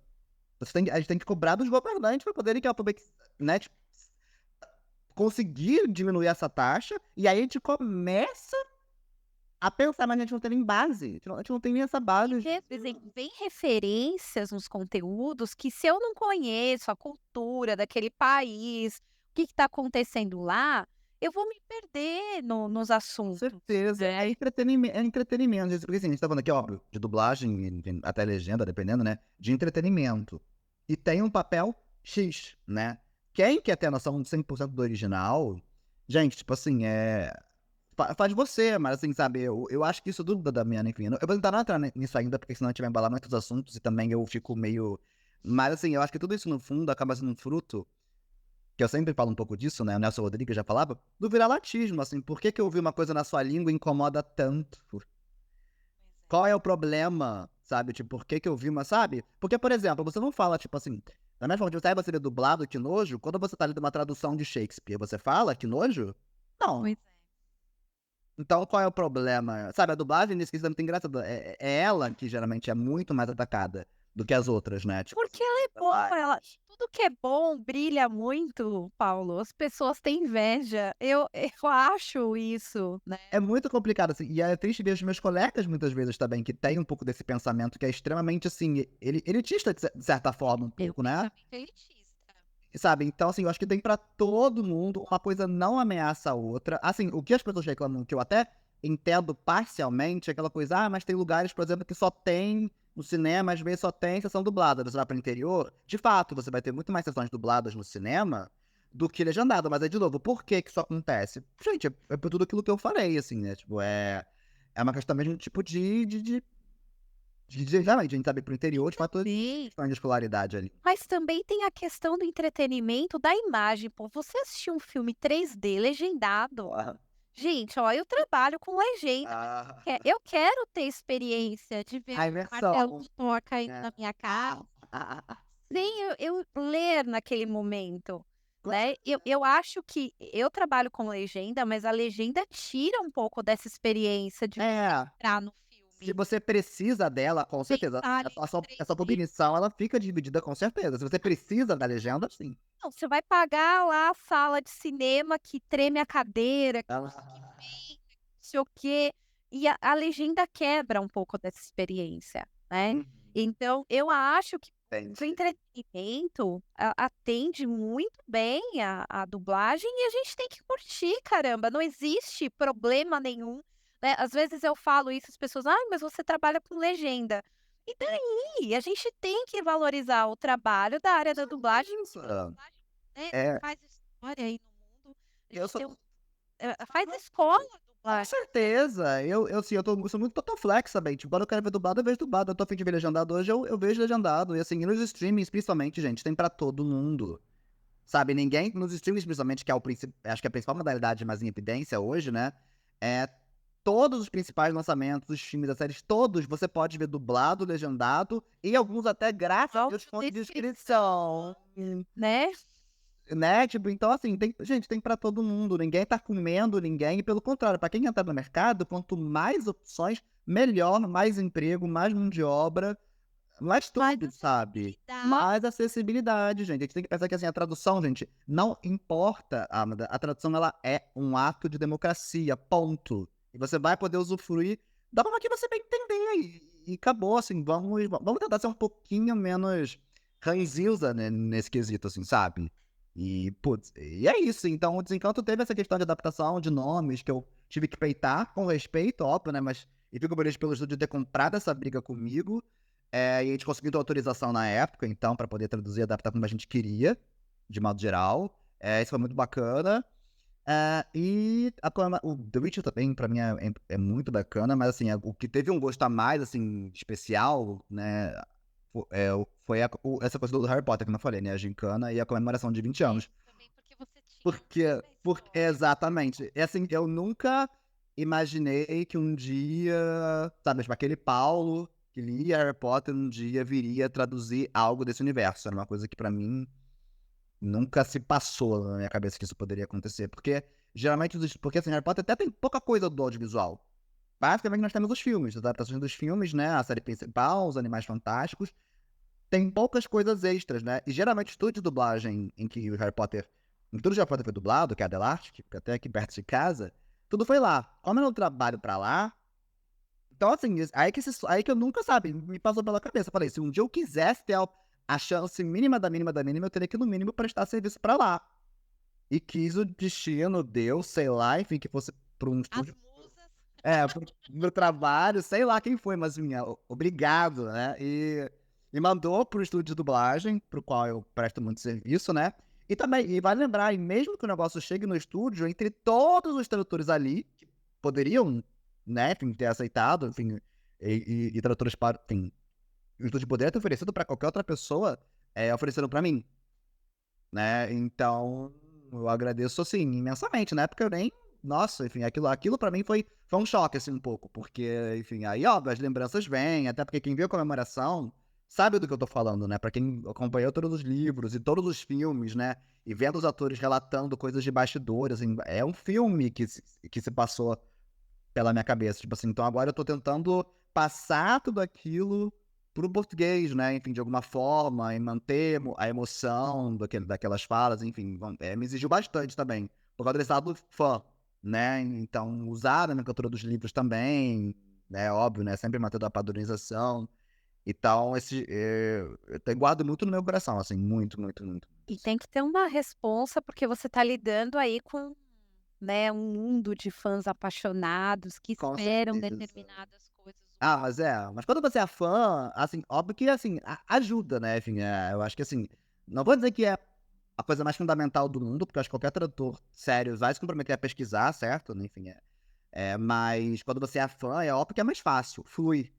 A gente tem que cobrar dos governantes para poderem que né, tipo, conseguir diminuir essa taxa, e aí a gente começa a pensar, mas a gente não tem nem base. A gente não tem nem essa E base. vê, por exemplo, vem referências nos conteúdos que se eu não conheço a cultura daquele país, o que está acontecendo lá, eu vou me perder nos Com assuntos, certeza. né. É entretenimento, gente, porque assim, a gente tá falando aqui, óbvio, de dublagem, enfim, até legenda, dependendo, né, de entretenimento. E tem um papel X, né. Quem quer ter a noção de 100% do original, gente, tipo assim, faz você, mas assim, sabe, eu acho que isso tudo da minha, enfim, eu vou tentar não entrar nisso ainda, porque senão a gente vai embalar muitos assuntos e também eu fico meio, mas assim, eu acho que tudo isso no fundo acaba sendo um fruto, que eu sempre falo um pouco disso, né, o Nelson Rodrigues já falava, do viralatismo, assim, por que que ouvir uma coisa na sua língua incomoda tanto? Qual é o problema, sabe, tipo, por que que ouvir uma, sabe? Porque, por exemplo, você não fala, tipo assim, da mesma forma que você vê dublado, que nojo, quando você tá lendo uma tradução de Shakespeare, você fala que nojo? Não. Pois é. Então qual é o problema? Sabe, a dublagem nesse quesito é muito engraçada, é ela que geralmente é muito mais atacada do que as outras, né, tipo Porque assim, ela é boa, trabalho. ela tudo que é bom brilha muito, Paulo, as pessoas têm inveja, eu acho isso, né. É muito complicado, assim, e é triste ver os meus colegas muitas vezes também, que têm um pouco desse pensamento que é extremamente, assim, elitista de certa forma um É um pouco, né, pensamento elitista. sabe. Então, assim, eu acho que tem pra todo mundo, uma coisa não ameaça a outra. Assim, o que as pessoas reclamam, que eu até entendo parcialmente, é aquela coisa: "Ah, mas tem lugares, por exemplo, que só tem no cinema, às vezes, só tem sessão dublada. Você vai para o interior, de fato, você vai ter muito mais sessões dubladas no cinema do que legendado. Mas aí, de novo, por que que isso acontece? Gente, é por tudo aquilo que eu falei, assim, né? Tipo, é uma questão mesmo, tipo, realmente, a gente sabe, pro interior, de fato, Sim. questão de escolaridade ali. Mas também tem a questão do entretenimento da imagem, pô. Você assistir um filme 3D legendado, Aham. gente, ó, eu trabalho com legenda. Ah, Eu quero ter experiência de ver a o martelo imersão. de Thor caindo É. na minha cara, Sim. sem eu ler naquele momento, Com né. Eu acho que eu trabalho com legenda, mas a legenda tira um pouco dessa experiência de você É, entrar no se filme, você precisa dela, com certeza, pensar ali essa no essa 3D. cognição, ela fica dividida com certeza. Se você precisa da legenda, sim. Não, você vai pagar lá a sala de cinema que treme a cadeira, que não Ela sei o que vem, não sei o quê, e a legenda quebra um pouco dessa experiência, né. Uhum, Então eu acho que o entendi. entretenimento atende muito bem a dublagem e a gente tem que curtir, caramba, não existe problema nenhum, né. Às vezes eu falo isso, as pessoas: "Ai, mas você trabalha com legenda". E daí? A gente tem que valorizar o trabalho da área da dublagem, porque a Certeza. dublagem, né, É, faz história aí no mundo. A eu gente sou tem faz escola a com dublagem. certeza. Assim, eu sou muito total flex também, tipo, quando eu quero ver dublado, eu vejo dublado. Eu tô a fim de ver legendado hoje, eu vejo legendado. E assim, e nos streamings, principalmente, gente, tem pra todo mundo. Sabe, ninguém nos streams, principalmente, que é o acho que é a principal modalidade mais em evidência hoje, né, todos os principais lançamentos, os filmes, as séries, todos você pode ver dublado, legendado e alguns até grátis e desconto de Audiodescrição, inscrição, né. né, tipo, então assim, tem pra todo mundo, ninguém tá comendo ninguém e pelo contrário, pra quem entrar no mercado, quanto mais opções, melhor, mais emprego, mais mão de obra, mais Mais tudo, sabe. acessibilidade. Mais acessibilidade, gente. A gente tem que pensar que, assim, a tradução, gente, não importa, Amanda, a tradução ela é um ato de democracia, ponto. E você vai poder usufruir da forma que você bem entender e acabou, assim, vamos tentar ser um pouquinho menos ranzinza, né, nesse quesito, assim, sabe. E, putz, e é isso, então o Desencanto teve essa questão de adaptação de nomes que eu tive que peitar, com respeito, óbvio, né, mas e fico feliz pelo estúdio ter comprado essa briga comigo, e a gente conseguiu ter autorização na época, então, para poder traduzir e adaptar como a gente queria, de modo geral. Isso foi muito bacana. E o The Witcher também, pra mim, é muito bacana, mas assim, o que teve um gosto a mais, assim, especial, né, foi essa coisa do Harry Potter, que eu falei, né, a gincana e a comemoração de 20 É, anos. também porque você tinha toda a história. Exatamente. É assim, eu nunca imaginei que um dia, sabe, tipo, aquele Paulo que lia Harry Potter um dia viria traduzir algo desse universo. Era uma coisa que pra mim nunca se passou na minha cabeça que isso poderia acontecer, porque geralmente porque assim, Harry Potter até tem pouca coisa do audiovisual. Basicamente nós temos os filmes, as adaptações dos filmes, né, a série principal, os Animais Fantásticos, tem poucas coisas extras, né, e geralmente o estúdio de dublagem em tudo que o Harry Potter foi dublado, que é a Delarte, que fica até aqui perto de casa, tudo foi lá. Como eu não trabalho pra lá, então assim, aí que eu nunca, sabe, me passou pela cabeça, eu falei: "Se um dia eu quisesse ter a chance mínima da mínima da mínima, eu teria que no mínimo prestar serviço pra lá". E quis o destino, Deus, sei lá, enfim, que fosse pra um As estúdio musas. para o meu trabalho, sei lá quem foi, mas minha obrigado, né. E mandou para o estúdio de dublagem, para o qual eu presto muito serviço, né. E vale lembrar, e mesmo que o negócio chegue no estúdio, entre todos os tradutores ali, que poderiam, né, enfim, ter aceitado, enfim, e tradutores enfim, o estúdio poderia ter oferecido para qualquer outra pessoa, ofereceram para mim. Né, então, eu agradeço, assim, imensamente, na época eu nem nossa, enfim, aquilo pra mim foi um choque, assim, um pouco, porque, enfim, aí óbvio, as lembranças vêm, até porque quem viu a comemoração sabe do que eu tô falando, né, pra quem acompanhou todos os livros e todos os filmes, né, e vendo os atores relatando coisas de bastidores, assim, é um filme que se passou pela minha cabeça, tipo assim, então agora eu tô tentando passar tudo aquilo para o português, né, enfim, de alguma forma, e manter a emoção daquelas falas, enfim, me exigiu bastante também, por causa desse lado fã, né, então usar a nomenclatura dos livros também, né, óbvio, né, sempre mantendo a padronização, então eu guardo muito no meu coração, assim, muito, muito, muito. E tem que ter uma responsa, porque você está lidando aí com, né, um mundo de fãs apaixonados que Com esperam certeza. determinadas coisas mas quando você é fã, assim, óbvio que, assim, ajuda, né, enfim, eu acho que, assim, não vou dizer que é a coisa mais fundamental do mundo, porque eu acho que qualquer tradutor sério vai se comprometer a pesquisar, certo? Enfim, mas quando você é fã, é óbvio que é mais fácil, flui,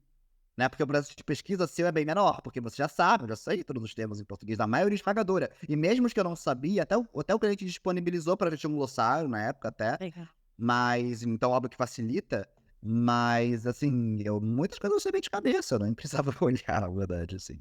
né, porque o processo de pesquisa seu é bem menor, porque você já sabe, eu já sei todos os termos em português, da maioria esmagadora. E mesmo os que eu não sabia, até o cliente disponibilizou pra gente um glossário na época até, Legal. mas então óbvio que facilita, mas assim, muitas coisas eu sei bem de cabeça, eu nem precisava olhar, na verdade, assim.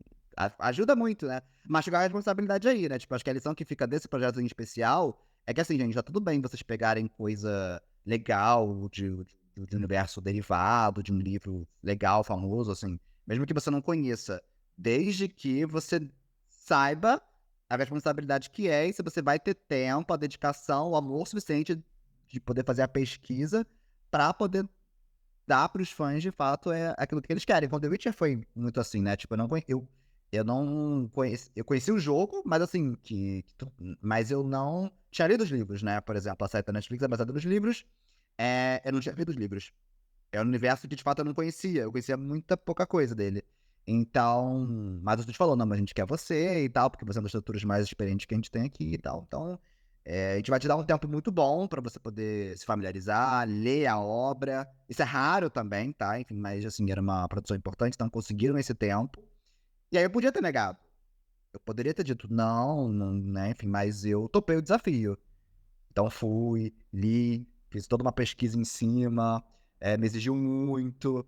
Ajuda muito, né. Mas fica a responsabilidade aí, né, tipo, acho que a lição que fica desse projeto em especial é que, assim, gente, tá tudo bem vocês pegarem coisa legal de universo derivado, de um livro legal, famoso, assim, mesmo que você não conheça, desde que você saiba a responsabilidade que é e se você vai ter tempo, a dedicação, o amor suficiente de poder fazer a pesquisa pra poder dar para os fãs, de fato, aquilo que eles querem. Então The Witcher foi muito assim, né, tipo, eu não conheci eu conheci o jogo, mas assim, mas eu não tinha lido os livros, né, por exemplo, a série da Netflix é baseada nos livros, eu não tinha lido os livros. É um universo que, de fato, eu não conhecia, eu conhecia muita pouca coisa dele. Então, mas o estúdio falou: "Não, mas a gente quer você e tal, porque você é um dos estruturas mais experientes que a gente tem aqui e tal. Então, a gente vai te dar um tempo muito bom pra você poder se familiarizar, ler a obra". Isso é raro também, tá, enfim, mas, assim, era uma produção importante, então conseguiram esse tempo. E aí eu podia ter negado. Eu poderia ter dito: "Não, não", né, enfim, mas eu topei o desafio. Então fui, li, fiz toda uma pesquisa em cima, me exigiu muito,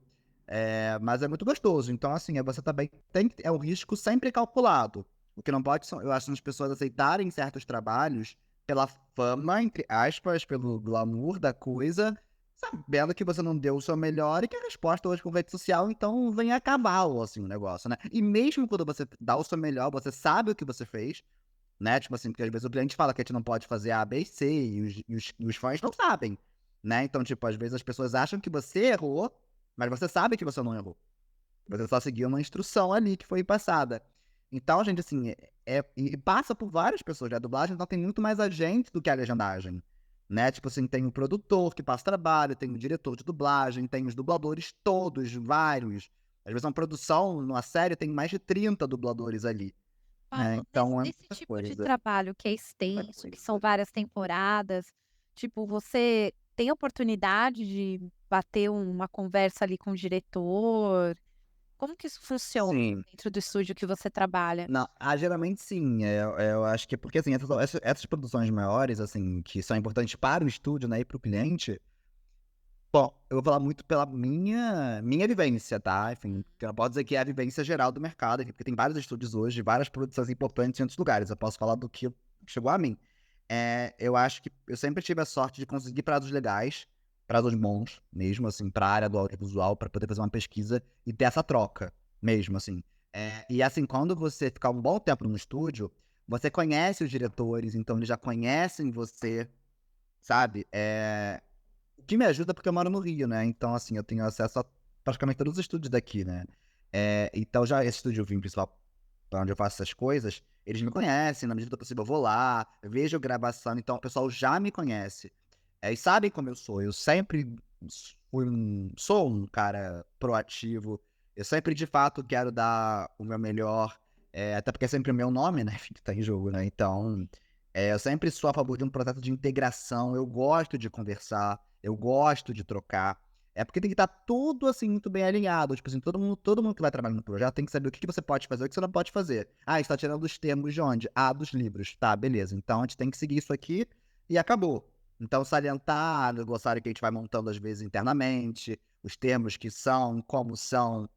mas é muito gostoso. Então, assim, você também tem que é um risco sempre calculado. O que não pode são eu acho, as pessoas aceitarem certos trabalhos pela fama, entre aspas, pelo glamour da coisa, sabendo que você não deu o seu melhor e que a resposta hoje com rede social, então vem a cavalo, assim, o negócio, né. E mesmo quando você dá o seu melhor, você sabe o que você fez, né, tipo assim, porque às vezes o cliente fala que a gente não pode fazer A, B e C, e os fãs não sabem, né, então, tipo, às vezes as pessoas acham que você errou, mas você sabe que você não errou. Você só seguiu uma instrução ali que foi passada. Então, gente, assim, e passa por várias pessoas, né, a dublagem então tem muito mais agente do que a legendagem, né, tipo assim, tem o produtor que passa trabalho, tem o diretor de dublagem, tem os dubladores todos, vários. Às vezes uma produção, numa série, tem mais de 30 dubladores ali, né, Falo então é nesse muita tipo de coisa. trabalho que é Muita extenso, que são coisa. várias temporadas, tipo, você tem oportunidade de bater uma conversa ali com o diretor? Como que isso funciona Sim. dentro do estúdio que você trabalha? Não, geralmente sim, eu acho que porque, assim, essas produções maiores, assim, que são importantes para o estúdio, né, e para o cliente, bom, eu vou falar muito pela minha vivência, tá, enfim, que eu não posso dizer que é a vivência geral do mercado, enfim, porque tem vários estúdios hoje, várias produções importantes em outros lugares, eu posso falar do que chegou a mim. Eu acho que eu sempre tive a sorte de conseguir prazos legais, prazos bons mesmo, assim, pra área do audiovisual, pra poder fazer uma pesquisa e ter essa troca mesmo, assim. E assim, quando você ficar um bom tempo no estúdio, você conhece os diretores, então eles já conhecem você, sabe. O que me ajuda porque eu moro no Rio, né, então, assim, eu tenho acesso a praticamente todos os estúdios daqui, né. Então já esse estúdio Vim principal, pra onde eu faço essas coisas, eles me conhecem, na medida do possível eu vou lá, vejo a gravação, então o pessoal já me conhece. E sabem como eu sou, eu sempre sou um cara proativo, eu sempre de fato quero dar o meu melhor, até porque é sempre o meu nome, né, que tá em jogo, né, então, eu sempre sou a favor de um processo de integração, eu gosto de conversar, eu gosto de trocar, porque tem que estar tudo, assim, muito bem alinhado, tipo assim, todo mundo que vai trabalhar no projeto tem que saber o que que você pode fazer e o que você não pode fazer. "Ah, está tirando os termos de onde?". "Ah, dos livros". "Tá, beleza, então a gente tem que seguir isso aqui e acabou". Então salientar no glossário que a gente vai montando, às vezes, internamente, os termos que são, como são.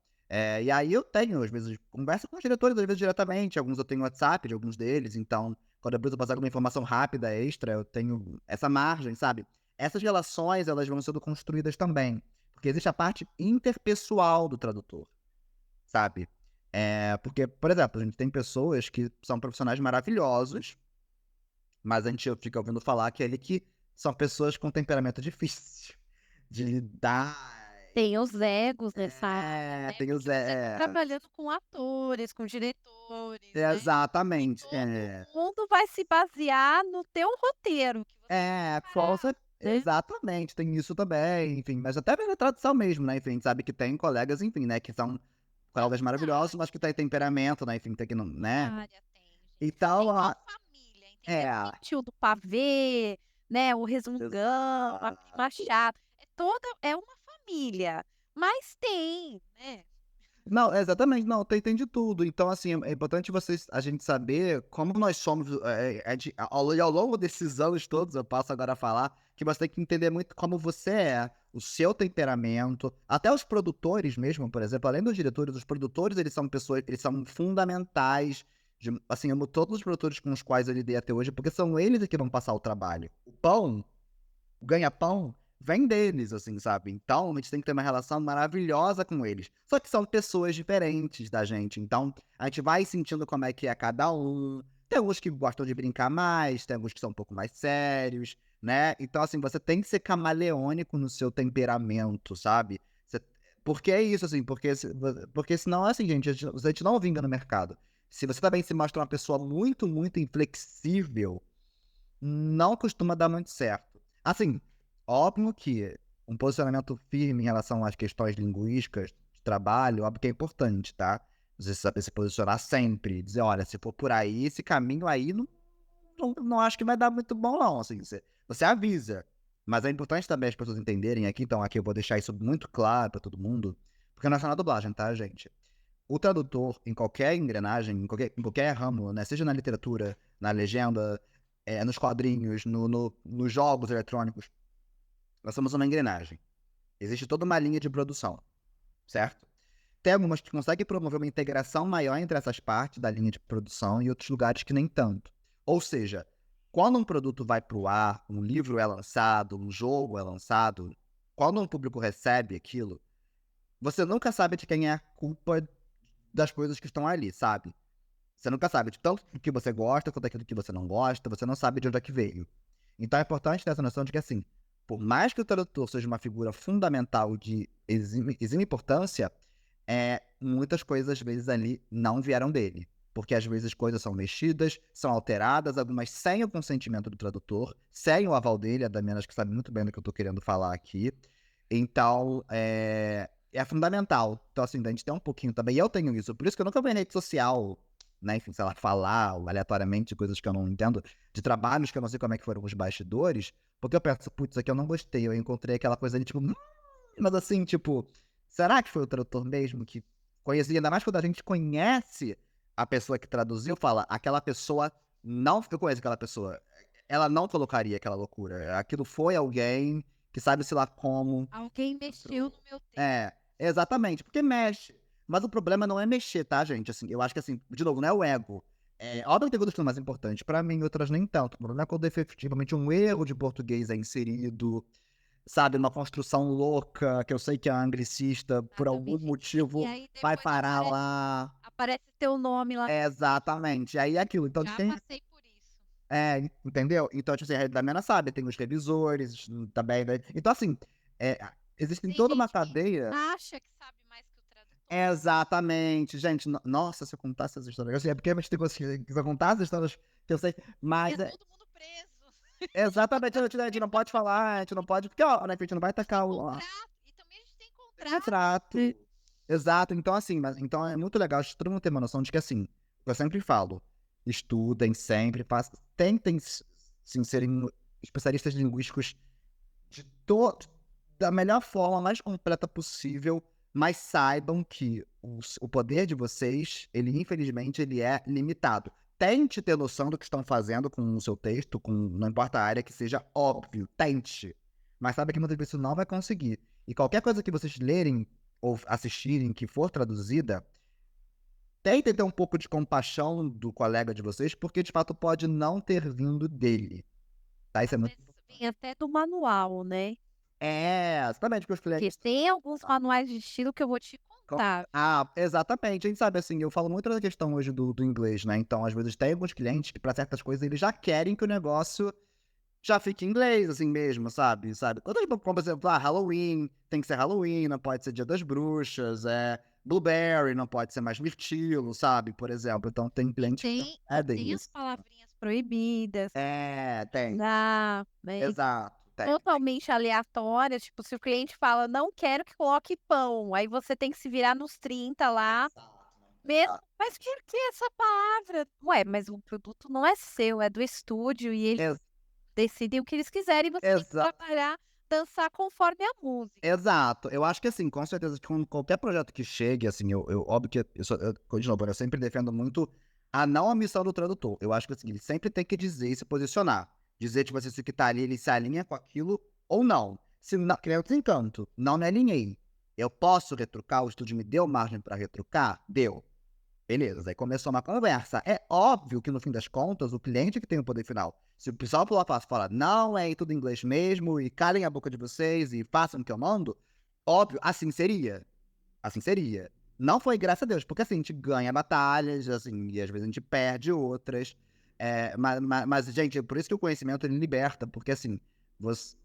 E aí eu tenho, às vezes, conversa com os diretores, às vezes, diretamente, alguns eu tenho WhatsApp de alguns deles, então, quando eu preciso passar alguma informação rápida, extra, eu tenho essa margem, sabe. Essas relações, elas vão sendo construídas também, porque existe a parte interpessoal do tradutor, sabe. Porque, por exemplo, a gente tem pessoas que são profissionais maravilhosos, mas a gente fica ouvindo falar que são pessoas com temperamento difícil de lidar. Tem os egos nessa área, né, Tem os porque você está trabalhando com atores, com diretores, né, e exatamente. todo mundo vai se basear no teu roteiro, que você tem que Qual você preparar. né. Exatamente, tem isso também, enfim, mas até vem da tradução mesmo, né, enfim, a gente sabe que tem colegas, enfim, né, que são É colegas maravilhosos, verdade. mas que têm temperamento, né, enfim, tem que não, né, Área tem, gente. então É igual a família, entendeu? é, Tem tio do pavê, né, o resmungão, a exato. prima chata, é uma família, mas tem, né. Não, exatamente, não, tem de tudo. Então, assim, é importante a gente saber como nós somos, ao longo desses anos todos, eu passo agora a falar, que você tem que entender muito como você é, o seu temperamento, até os produtores mesmo, por exemplo, além dos diretores, os produtores, eles são pessoas, eles são fundamentais, assim, amo todos os produtores com os quais eu lidei até hoje, porque são eles que vão passar o trabalho. O ganha-pão vem deles, assim, sabe. Então, a gente tem que ter uma relação maravilhosa com eles. Só que são pessoas diferentes da gente, então a gente vai sentindo como é que é cada um. Tem alguns que gostam de brincar mais, tem alguns que são um pouco mais sérios, né. Então, assim, você tem que ser camaleônico no seu temperamento, sabe. Você porque é isso, assim, porque senão, assim, gente, a gente não vinga no mercado. Se você também se mostra uma pessoa muito, muito inflexível, não costuma dar muito certo. Assim, óbvio que um posicionamento firme em relação às questões linguísticas de trabalho, óbvio que é importante, tá? Você saber se posicionar sempre, dizer: "Olha, se for por aí, esse caminho aí não acho que vai dar muito bom não", assim, você avisa. Mas é importante também as pessoas entenderem aqui, então aqui eu vou deixar isso muito claro pra todo mundo, porque não é só na dublagem, tá, gente? O tradutor, em qualquer engrenagem, em qualquer ramo, né, seja na literatura, na legenda, nos quadrinhos, nos jogos eletrônicos, nós somos uma engrenagem. Existe toda uma linha de produção, certo? Tem algumas que conseguem promover uma integração maior entre essas partes da linha de produção e outros lugares que nem tanto. Ou seja, quando um produto vai para o ar, um livro é lançado, um jogo é lançado, quando um público recebe aquilo, você nunca sabe de quem é a culpa das coisas que estão ali, sabe? Você nunca sabe de tanto do que você gosta quanto daquilo que você não gosta, você não sabe de onde é que veio. Então é importante ter essa noção de que, assim, por mais que o tradutor seja uma figura fundamental de exime importância, muitas coisas às vezes ali não vieram dele. Porque às vezes coisas são mexidas, são alteradas, algumas sem o consentimento do tradutor, sem o aval dele, a Damiana acho que sabe muito bem do que eu tô querendo falar aqui. Então, é fundamental. Então, assim, da gente ter um pouquinho também, e eu tenho isso, por isso que eu nunca vou em rede social, né, enfim, sei lá, falar aleatoriamente de coisas que eu não entendo, de trabalhos que eu não sei como é que foram os bastidores, porque eu penso: "Putz, isso aqui eu não gostei", eu encontrei aquela coisa ali, tipo, mas assim, tipo, será que foi o tradutor mesmo que conhecia? Ainda mais quando a gente conhece a pessoa que traduziu, fala: "Aquela pessoa não eu conheço aquela pessoa, ela não colocaria aquela loucura, aquilo foi alguém que sabe-se lá como Alguém mexeu entrou". no meu texto. É, exatamente, porque mexe. Mas o problema não é mexer, tá, gente, assim, eu acho que, assim, de novo, não é o ego. Óbvio que tem coisas que são mais importantes pra mim, outras nem tanto. O problema é quando efetivamente um erro de português é inserido, sabe, uma construção louca, que eu sei que é anglicista, por algum Exatamente. E motivo aí vai depois parar lá. aparece teu nome lá no texto. Exatamente, aí é aquilo, então a gente Já tem passei por isso. entendeu? Então, tipo assim, a da Mena sabe, tem os revisores também, né, então assim, eh, existem Tem toda uma gente que cadeia. acha que sabe mais que o tradutor. Exatamente. Gente, nossa, se eu contasse essas histórias, assim, é porque a gente tem coisas que se eu contasse as histórias que eu sei, Ia mas todo mundo preso. exatamente, a gente não pode falar, a gente não pode, porque, ó, né, a gente não vai A gente tem tacar contrato, e também a gente tem contrato. exato. Exato, então assim, então é muito legal acho que todo mundo ter uma noção de que, assim, eu sempre falo, estudem sempre, tentem sim serem especialistas linguísticos de to da melhor forma, mais completa possível, mas saibam que o poder de vocês, ele infelizmente ele é limitado. Tente ter noção do que estão fazendo com o seu texto, não importa a área que seja, óbvio, tente. Mas saiba que muitas vezes você não vai conseguir. E qualquer coisa que vocês lerem ou assistirem que for traduzida, tentem ter um pouco de compaixão do colega de vocês, porque de fato pode não ter vindo dele, tá? Isso é Às muito vezes vem até do manual, né. exatamente, porque os Porque clientes tem alguns manuais de estilo que eu vou te contar. Exatamente. A gente sabe, assim, eu falo muito da questão hoje do inglês, né, então, às vezes, tem alguns clientes que, pra certas coisas, eles já querem que o negócio já fique em inglês, assim mesmo, sabe. Quando a gente compra, por exemplo, Halloween, tem que ser Halloween, não pode ser Dia das Bruxas, Blueberry, não pode ser mais mirtilo, sabe, por exemplo. Então tem clientes que E pedem tem as isso. palavrinhas proibidas que não Tem. usar, né. Exato. totalmente aleatórias, tipo, se o cliente fala: "Não quero que coloque pão", aí você tem que se virar nos 30 lá, mesmo "Mas por que essa palavra?". Ué, mas o produto não é seu, é do estúdio e eles Ex decidem o que eles quiserem e você tem que exa trabalhar, dançar conforme a música. exato. Eu acho que, assim, com certeza que qualquer projeto que chegue, assim, eu óbvio que de novo, eu sempre defendo muito a não omissão do tradutor. Eu acho que, assim, ele sempre tem que dizer e se posicionar. Dizer, tipo assim, se o que tá ali, ele se alinha com aquilo ou não. Se não, que nem o Desencanto, não me alinhei. Eu posso retrucar? O estúdio me deu margem pra retrucar? Deu. Beleza, aí começou uma conversa. É óbvio que, no fim das contas, o cliente que tem o poder final. Se o pessoal pela face fala, não, é tudo em inglês mesmo, e calem a boca de vocês e façam o que eu mando, óbvio, assim seria. Assim seria. Não foi, graças a Deus, porque assim, a gente ganha batalhas, assim, e às vezes a gente perde outras. Mas, gente, é por isso que o conhecimento ele liberta, porque assim, você,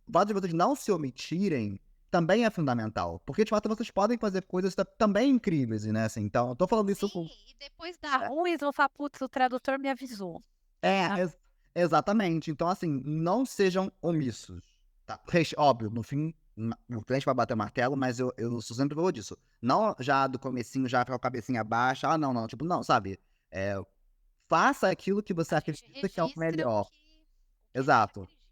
o fato de vocês não se omitirem também é fundamental. Porque, de fato, vocês podem fazer coisas também incríveis, né? Assim, então, eu tô falando isso com. Sim, e depois dá ruim, eles vão falar: "Putz, o tradutor me avisou". É, Ah, exatamente. Então, assim, não sejam omissos, tá? Óbvio, no fim, o cliente vai bater o martelo, mas eu sou sempre a favor disso. Não já do comecinho, já ficar com a cabecinha baixa, "Ah, não, não", tipo, não, sabe? Eh, faça aquilo que você a gente acredita que é o registra melhor. o que a gente Exato. acredita.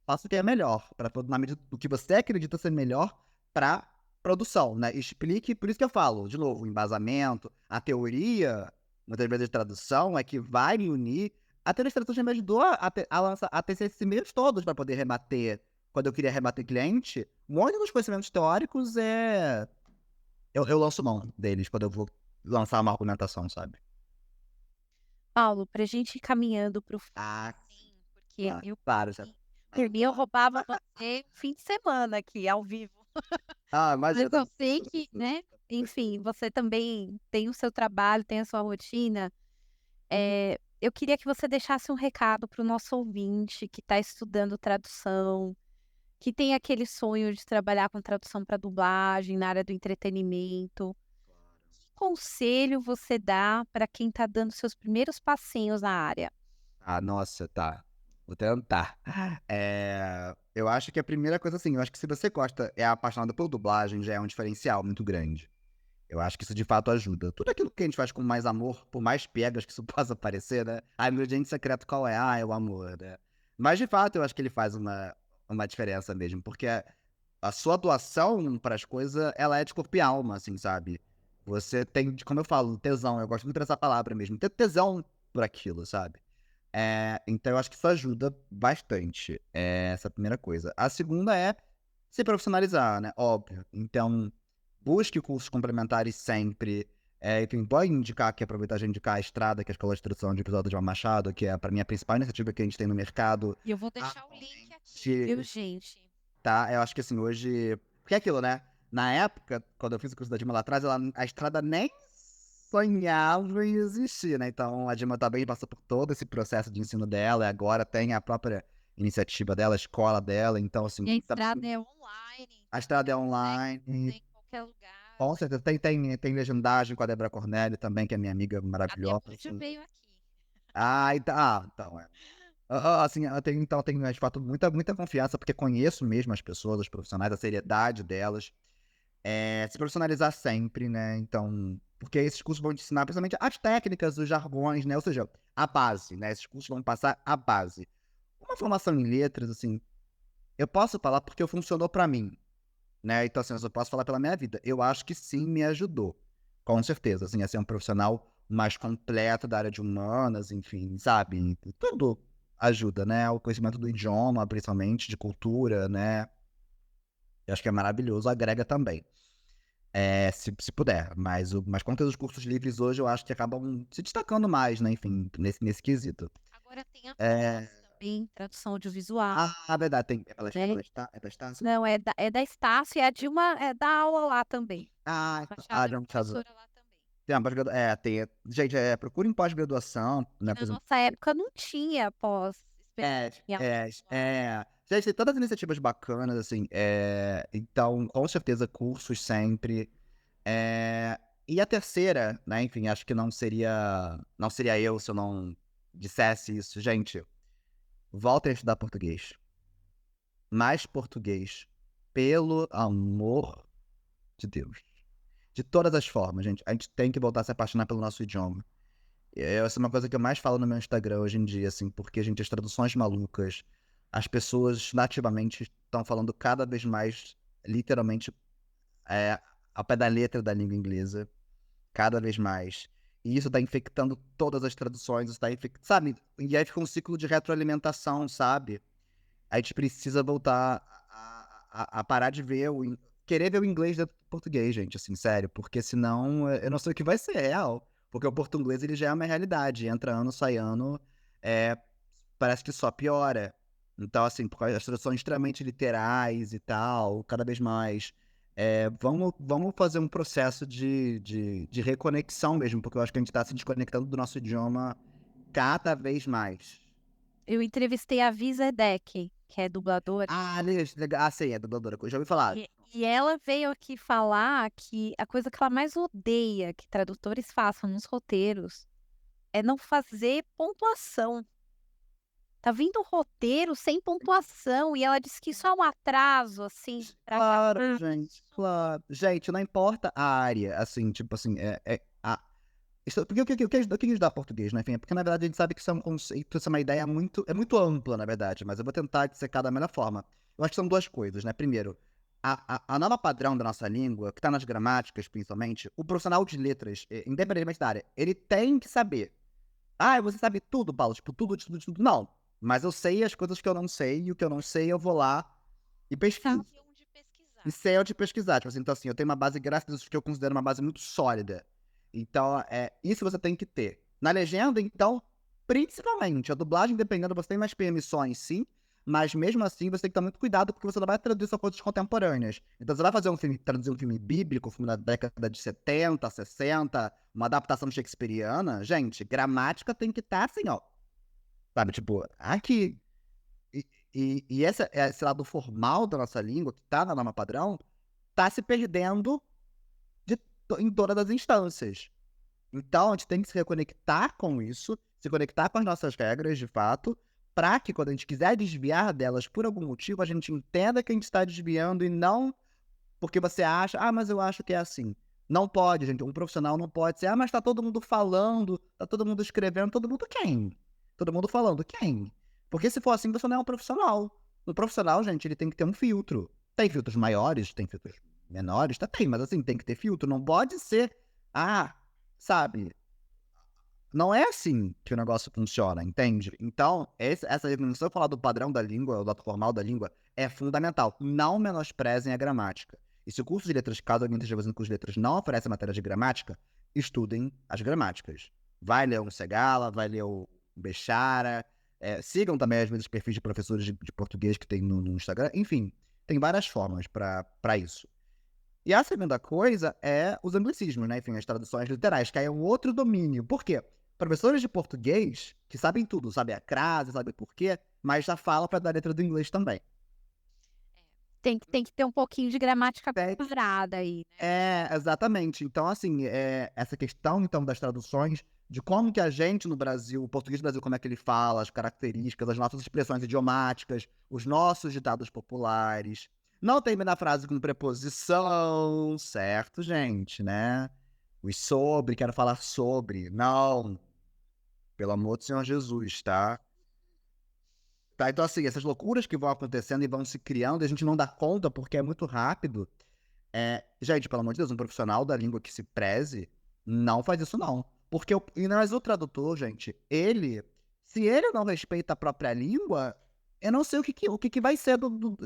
Faça o que é melhor, pra na medida do que você acredita ser melhor pra produção, né. Explique, por isso que eu falo, de novo, o embasamento, a teoria, muitas vezes, de tradução é que vai me unir. A teoria de tradução já me ajudou a lançar a ter esses meios todos pra poder rebater. Quando eu queria rebater cliente, muito dos conhecimentos teóricos, eu lanço mão deles quando eu vou lançar uma argumentação, sabe. Paulo, pra gente ir caminhando para o fim, Ah, assim, porque claro, eu claro, já. assim, por mim eu roubava você um fim de semana aqui ao vivo. Ah, imagina. Mas eu sei que, né, enfim, você também tem o seu trabalho, tem a sua rotina. Eu queria que você deixasse um recado para o nosso ouvinte que está estudando tradução, que tem aquele sonho de trabalhar com tradução para dublagem, na área do entretenimento. Que conselho você dá para quem está dando seus primeiros passinhos na área? Ah, nossa, tá. Vou tentar. Eu acho que a primeira coisa, assim, eu acho que se você gosta, é apaixonado por dublagem, já é um diferencial muito grande. Eu acho que isso de fato ajuda. Tudo aquilo que a gente faz com mais amor, por mais piegas que isso possa parecer, né? Ah, meu ingrediente secreto qual é? Ah, é o amor, né? Mas de fato eu acho que ele faz uma diferença mesmo, porque a sua doação para as coisas, ela é de corpo e alma, assim, sabe? Você tem, como eu falo, tesão, eu gosto muito dessa palavra mesmo, ter tesão por aquilo, sabe? Então eu acho que isso ajuda bastante, essa é a primeira coisa. A segunda é se profissionalizar, né, óbvio. Então, busque cursos complementares sempre. Enfim, pode indicar aqui, aproveitar de indicar a Estrada, que é a Escola de Tradução de Episódio de Machado, que é, para mim, a principal iniciativa que a gente tem no mercado E eu vou deixar o link aqui, atualmente, viu, gente? tá? Eu acho que, assim, hoje porque é aquilo, né, na época, quando eu fiz o curso da Dilma lá atrás, a Estrada nem sonhava em existir, né, então a Dilma também passou por todo esse processo de ensino dela, e agora tem a própria iniciativa dela, a escola dela, então, assim, E a tá estrada é online, a então Estrada é você consegue online. fazer em qualquer lugar. Com certeza. Tem legendagem com a Débora Cornélio também, que é minha amiga A minha maravilhosa, já assim. veio aqui. Então é. Assim, eu tenho, de fato, muita confiança, porque conheço mesmo as pessoas, os profissionais, a seriedade delas. Se profissionalizar sempre, né, então porque esses cursos vão te ensinar principalmente as técnicas, os jargões, né, ou seja, a base, né, esses cursos vão passar a base. Uma formação em letras, assim, eu posso falar porque funcionou pra mim. Né, então, assim, eu só posso falar pela minha vida. Eu acho que sim, me ajudou, com certeza, assim, a ser um profissional mais completo da área de humanas, enfim, sabe, tudo ajuda, né, o conhecimento do idioma, principalmente, de cultura, né, eu acho que é maravilhoso, agrega também, se puder, mas com todos os cursos livres hoje eu acho que acabam se destacando mais, né, enfim, nesse quesito. Agora tem a Eh pós também, tradução audiovisual, verdade, tem né. é pela Estácio? Não, é da Estácio e é de uma dá aula lá também. Machado é Já me professora lá também. tem a gente, procura em pós-graduação, Que né, por na exemplo. nossa época não tinha pós, É, especialmente em é, audiovisual. é. Gente, tem tantas iniciativas bacanas, assim, então, com certeza, cursos sempre. E a terceira, né, enfim, acho que não seria eu se eu não dissesse isso. Gente, voltem a estudar português. mais português. Pelo amor de Deus. De todas as formas, gente. A gente tem que voltar a se apaixonar pelo nosso idioma. Essa é uma coisa que eu mais falo no meu Instagram hoje em dia, assim, porque, gente, as traduções malucas, as pessoas nativamente estão falando cada vez mais, literalmente, ao pé da letra da língua inglesa, cada vez mais. E isso tá infectando todas as traduções, isso tá infectando, sabe? E aí fica um ciclo de retroalimentação, sabe? A gente precisa voltar a parar de ver querer ver o inglês dentro do português, gente, assim, sério, porque senão eu não sei o que vai ser real, porque o português ele já é uma realidade, entra ano, sai ano, é, parece que só piora. Então, assim, por causa das traduções extremamente literais e tal, cada vez mais. Vamos fazer um processo de reconexão mesmo, porque eu acho que a gente está se desconectando do nosso idioma cada vez mais. Eu entrevistei a Visa Edek, que é dubladora. Legal. Sim, é dubladora. Eu já ouvi falar. E ela veio aqui falar que a coisa que ela mais odeia que tradutores façam nos roteiros é não fazer pontuação. Tá vindo roteiro sem pontuação e ela disse que isso é um atraso, assim, pra Claro, gente, claro. Gente, não importa a área, assim, tipo assim, porque o que estudar português, né? Enfim, é porque na verdade a gente sabe que isso é um conceito, isso é uma ideia muito ampla, na verdade, mas eu vou tentar dissecar da melhor forma. Eu acho que são duas coisas, né? Primeiro, a nova padrão da nossa língua, que tá nas gramáticas, principalmente, o profissional de letras, independentemente da área, ele tem que saber. Ah, você sabe tudo, Paulo, tipo, tudo, tudo, tudo. Não, mas eu sei as coisas que eu não sei, e o que eu não sei eu vou lá e pesquiso. sabe onde pesquisar. E sei onde pesquisar. Tipo assim, então, assim, eu tenho uma base, graças a Deus, que eu considero uma base muito sólida. Então, isso você tem que ter. Na legenda, então, principalmente, a dublagem, dependendo, você tem mais permissões, sim, mas mesmo assim você tem que tomar muito cuidado porque você não vai traduzir só coisas contemporâneas. Então, você vai fazer traduzir um filme bíblico, um filme da década de 70, 60, uma adaptação shakespeariana, gente, gramática tem que estar assim, ó. Sabe, tipo, aqui. E esse lado formal da nossa língua, que tá na norma padrão, tá se perdendo em todas as instâncias. Então, a gente tem que se reconectar com isso, se conectar com as nossas regras, de fato, para que quando a gente quiser desviar delas por algum motivo, a gente entenda que a gente está desviando e não porque você acha, mas eu acho que é assim. Não pode, gente. Um profissional não pode ser, mas tá todo mundo falando, tá todo mundo escrevendo, todo mundo quem? Todo mundo falando quem? Porque se for assim, você não é um profissional. Um profissional, gente, ele tem que ter um filtro. Tem filtros maiores, tem filtros menores, tem, mas assim, tem que ter filtro. Não pode ser, sabe? Não é assim que o negócio funciona, entende? Então, essa definição, falar do padrão da língua, do ato formal da língua, é fundamental. Não menosprezem a gramática. E se o curso de letras, caso alguém esteja fazendo curso de letras, não oferece matéria de gramática, estudem as gramáticas. Vai ler o Segala, vai ler o Bechara, sigam também, às vezes, os perfis de professores de português que tem no Instagram. Enfim, tem várias formas para isso. E a segunda coisa é os anglicismos, né? Enfim, as traduções literais, que aí é um outro domínio. Por quê? Professores de português, que sabem tudo, sabem a crase, sabem por quê, mas já falam para dar letra do inglês também. Tem que ter um pouquinho de gramática É, parada aí, né? exatamente. Então, assim, essa questão, então, das traduções, de como que a gente no Brasil, o português do Brasil, como é que ele fala, as características, as nossas expressões idiomáticas, os nossos ditados populares. Não terminar a frase com preposição, certo, gente, né? Os sobre, quero falar sobre. Não, pelo amor do Senhor Jesus, tá? Tá, então, assim, essas loucuras que vão acontecendo e vão se criando, a gente não dá conta porque é muito rápido. Gente, pelo amor de Deus, um profissional da língua que se preze não faz isso, não. Porque mas o tradutor, gente, se ele não respeita a própria língua, eu não sei o que vai ser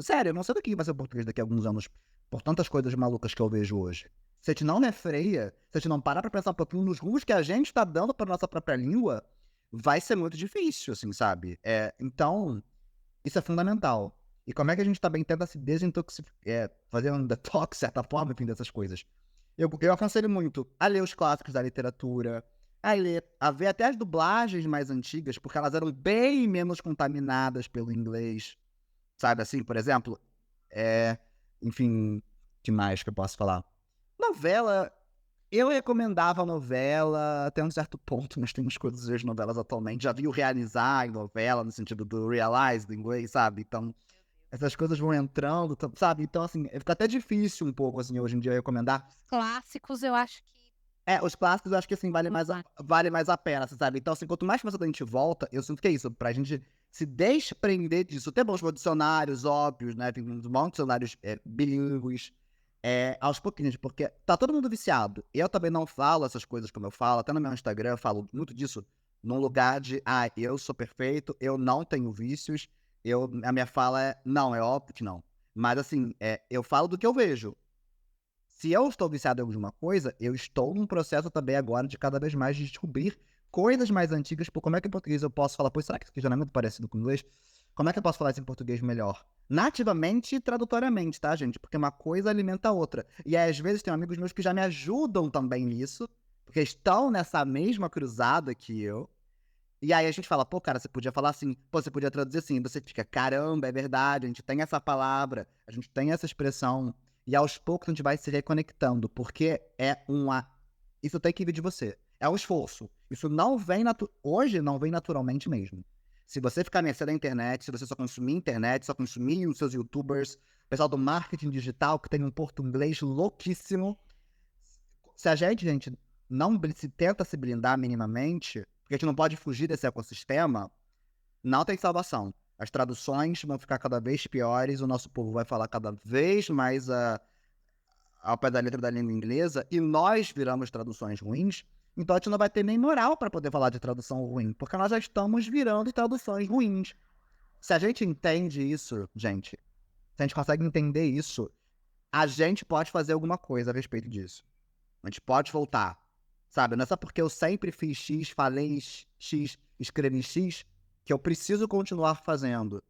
sério, eu não sei do que vai ser o português daqui a alguns anos, por tantas coisas malucas que eu vejo hoje. Se a gente não refreia, se a gente não parar pra pensar um pouquinho nos rumos que a gente tá dando pra nossa própria língua, vai ser muito difícil, assim, sabe? Então, isso é fundamental. E como é que a gente também tenta se desintoxicar, fazer um detox, de certa forma, enfim, dessas coisas. Eu aconselho muito a ler os clássicos da literatura, a ver até as dublagens mais antigas, porque elas eram bem menos contaminadas pelo inglês, sabe? Assim, por exemplo, enfim, que mais que eu posso falar? Novela, eu recomendava a novela até um certo ponto, mas tem umas coisas de novelas atualmente. Já vi o realizar em novela, no sentido do realize, do inglês, sabe? Então, essas coisas vão entrando, sabe? Então, assim, fica até difícil um pouco, assim, hoje em dia recomendar. Clássicos eu acho que Os clássicos eu acho que, assim, vale mais a pena, você sabe? Então, assim, quanto mais fácil a gente volta, eu sinto que é isso, pra gente se desprender disso, ter bons dicionários óbvios, né? Tem uns bons dicionários bilíngues, aos pouquinhos, porque tá todo mundo viciado. Eu também não falo essas coisas como eu falo, até no meu Instagram eu falo muito disso, num lugar de, eu sou perfeito, eu não tenho vícios, a minha fala não, é óbvio que não. Mas, assim, eu falo do que eu vejo. Se eu estou viciado em alguma coisa, eu estou num processo também agora de cada vez mais descobrir coisas mais antigas. Pô, como é que em português eu posso falar? Pô, será que isso aqui já não é muito parecido com o inglês? Como é que eu posso falar isso em português melhor? Nativamente e tradutoriamente, tá, gente? Porque uma coisa alimenta a outra. E aí, às vezes, tem amigos meus que já me ajudam também nisso, porque estão nessa mesma cruzada que eu. E aí a gente fala, pô, cara, você podia falar assim, pô, você podia traduzir assim, você fica, caramba, é verdade, a gente tem essa palavra, a gente tem essa expressão, e aos poucos a gente vai se reconectando, porque isso tem que vir de você, é um esforço, isso não vem, hoje não vem naturalmente mesmo. Se você ficar à mercê da internet, se você só consumir internet, só consumir os seus youtubers, o pessoal do marketing digital que tem um português louquíssimo, se a gente, não se tenta se blindar minimamente, porque a gente não pode fugir desse ecossistema, não tem salvação. As traduções vão ficar cada vez piores, o nosso povo vai falar cada vez mais ao pé da letra da língua inglesa, e nós viramos traduções ruins, então a gente não vai ter nem moral para poder falar de tradução ruim, porque nós já estamos virando traduções ruins. Se a gente entende isso, gente, se a gente consegue entender isso, a gente pode fazer alguma coisa a respeito disso. A gente pode voltar, sabe? Não é só porque eu sempre fiz X, falei X, escrevi X, que eu preciso continuar fazendo,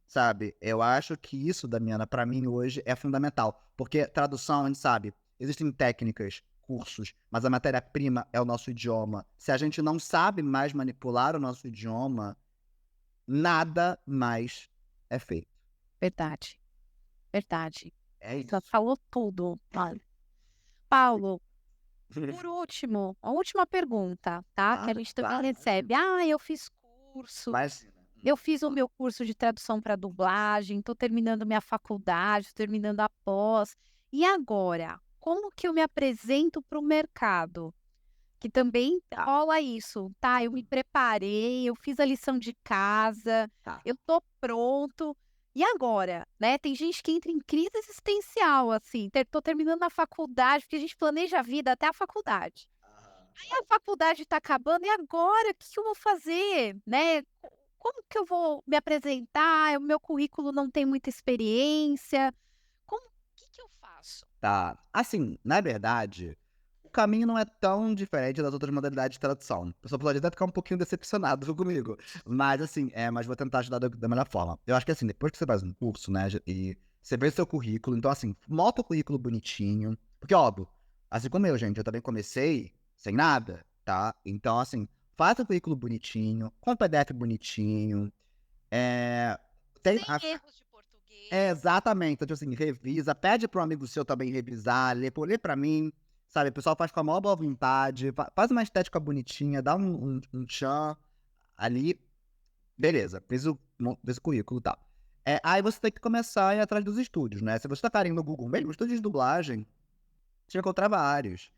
sabe? Eu acho que isso, Damiana, pra mim hoje é fundamental. Porque tradução, a gente sabe, existem técnicas, cursos, mas a matéria-prima é o nosso idioma. Se a gente não sabe mais manipular o nosso idioma, nada mais é feito. verdade, verdade. É Você isso. falou tudo, olha. Paulo, por último, a última pergunta, tá? Que a Claro, gente também claro. recebe. Eu fiz curso, Mas, eu fiz o meu curso de tradução para dublagem, estou terminando minha faculdade, tô terminando a pós. E agora? Como que eu me apresento para o mercado? Que também rola isso, tá? Eu me preparei, eu fiz a lição de casa, tá. eu tô pronto. E agora, né? Tem gente que entra em crise existencial, assim. Tô terminando a faculdade, porque a gente planeja a vida até a faculdade. Aí a faculdade tá acabando, e agora? O que que eu vou fazer, né? Como que eu vou me apresentar? O meu currículo não tem muita experiência. O que que eu faço? Tá. Assim, na verdade, o caminho não é tão diferente das outras modalidades de tradução. A pessoa pode até ficar um pouquinho decepcionado comigo. Mas assim, mas vou tentar ajudar da melhor forma. Eu acho que assim, depois que você faz um curso, né, e você vê o seu currículo, então assim, monta o currículo bonitinho. Porque, óbvio, assim como eu, gente, eu também comecei sem nada, tá? Então, assim, faz o currículo bonitinho, com o PDF bonitinho. É, tem, Sem erros de português. exatamente. Então, tipo assim, revisa, pede para um amigo seu também revisar, lê pra mim, sabe? O pessoal faz com a maior boa vontade, faz uma estética bonitinha, dá um tchan ali, beleza, fez o currículo e tal. Aí você tem que começar a ir atrás dos estúdios, né? Se você tá querendo no Google mesmo, estúdios de dublagem, você vai encontrar vários.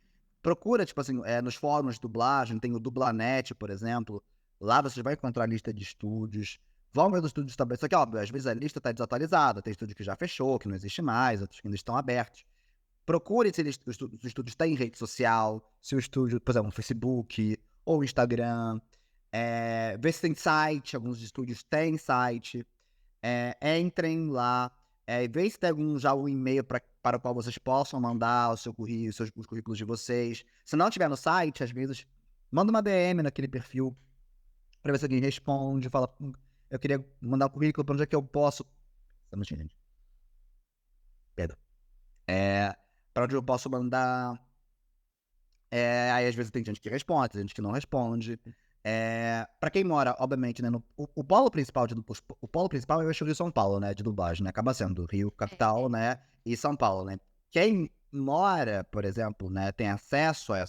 Procura, tipo assim, nos fóruns de dublagem, tem o Dublanet, por exemplo. Lá você vai encontrar a lista de estúdios. Vão ver os estúdios também. Só que, óbvio, às vezes a lista está desatualizada. Tem estúdio que já fechou, que não existe mais, outros que ainda estão abertos. Procure se os estúdios têm rede social, se o estúdio, por exemplo, no Facebook ou Instagram. Vê se tem site, alguns estúdios têm site. Entrem lá, vê se tem algum já um e-mail para o qual vocês possam mandar o seu currículo, os currículos de vocês. Se não tiver no site, às vezes, manda uma DM naquele perfil para ver se alguém responde, fala, eu queria mandar o currículo para onde é que eu posso. Só um minutinho, gente. Perdão. Para onde eu posso mandar. Aí às vezes tem gente que responde, tem gente que não responde. Pra quem mora, obviamente, né, o polo principal o polo principal é o eixo Rio São Paulo, né, de dublagem, né, acaba sendo Rio, capital, né, e São Paulo, né. Quem mora, por exemplo, né, tem acesso a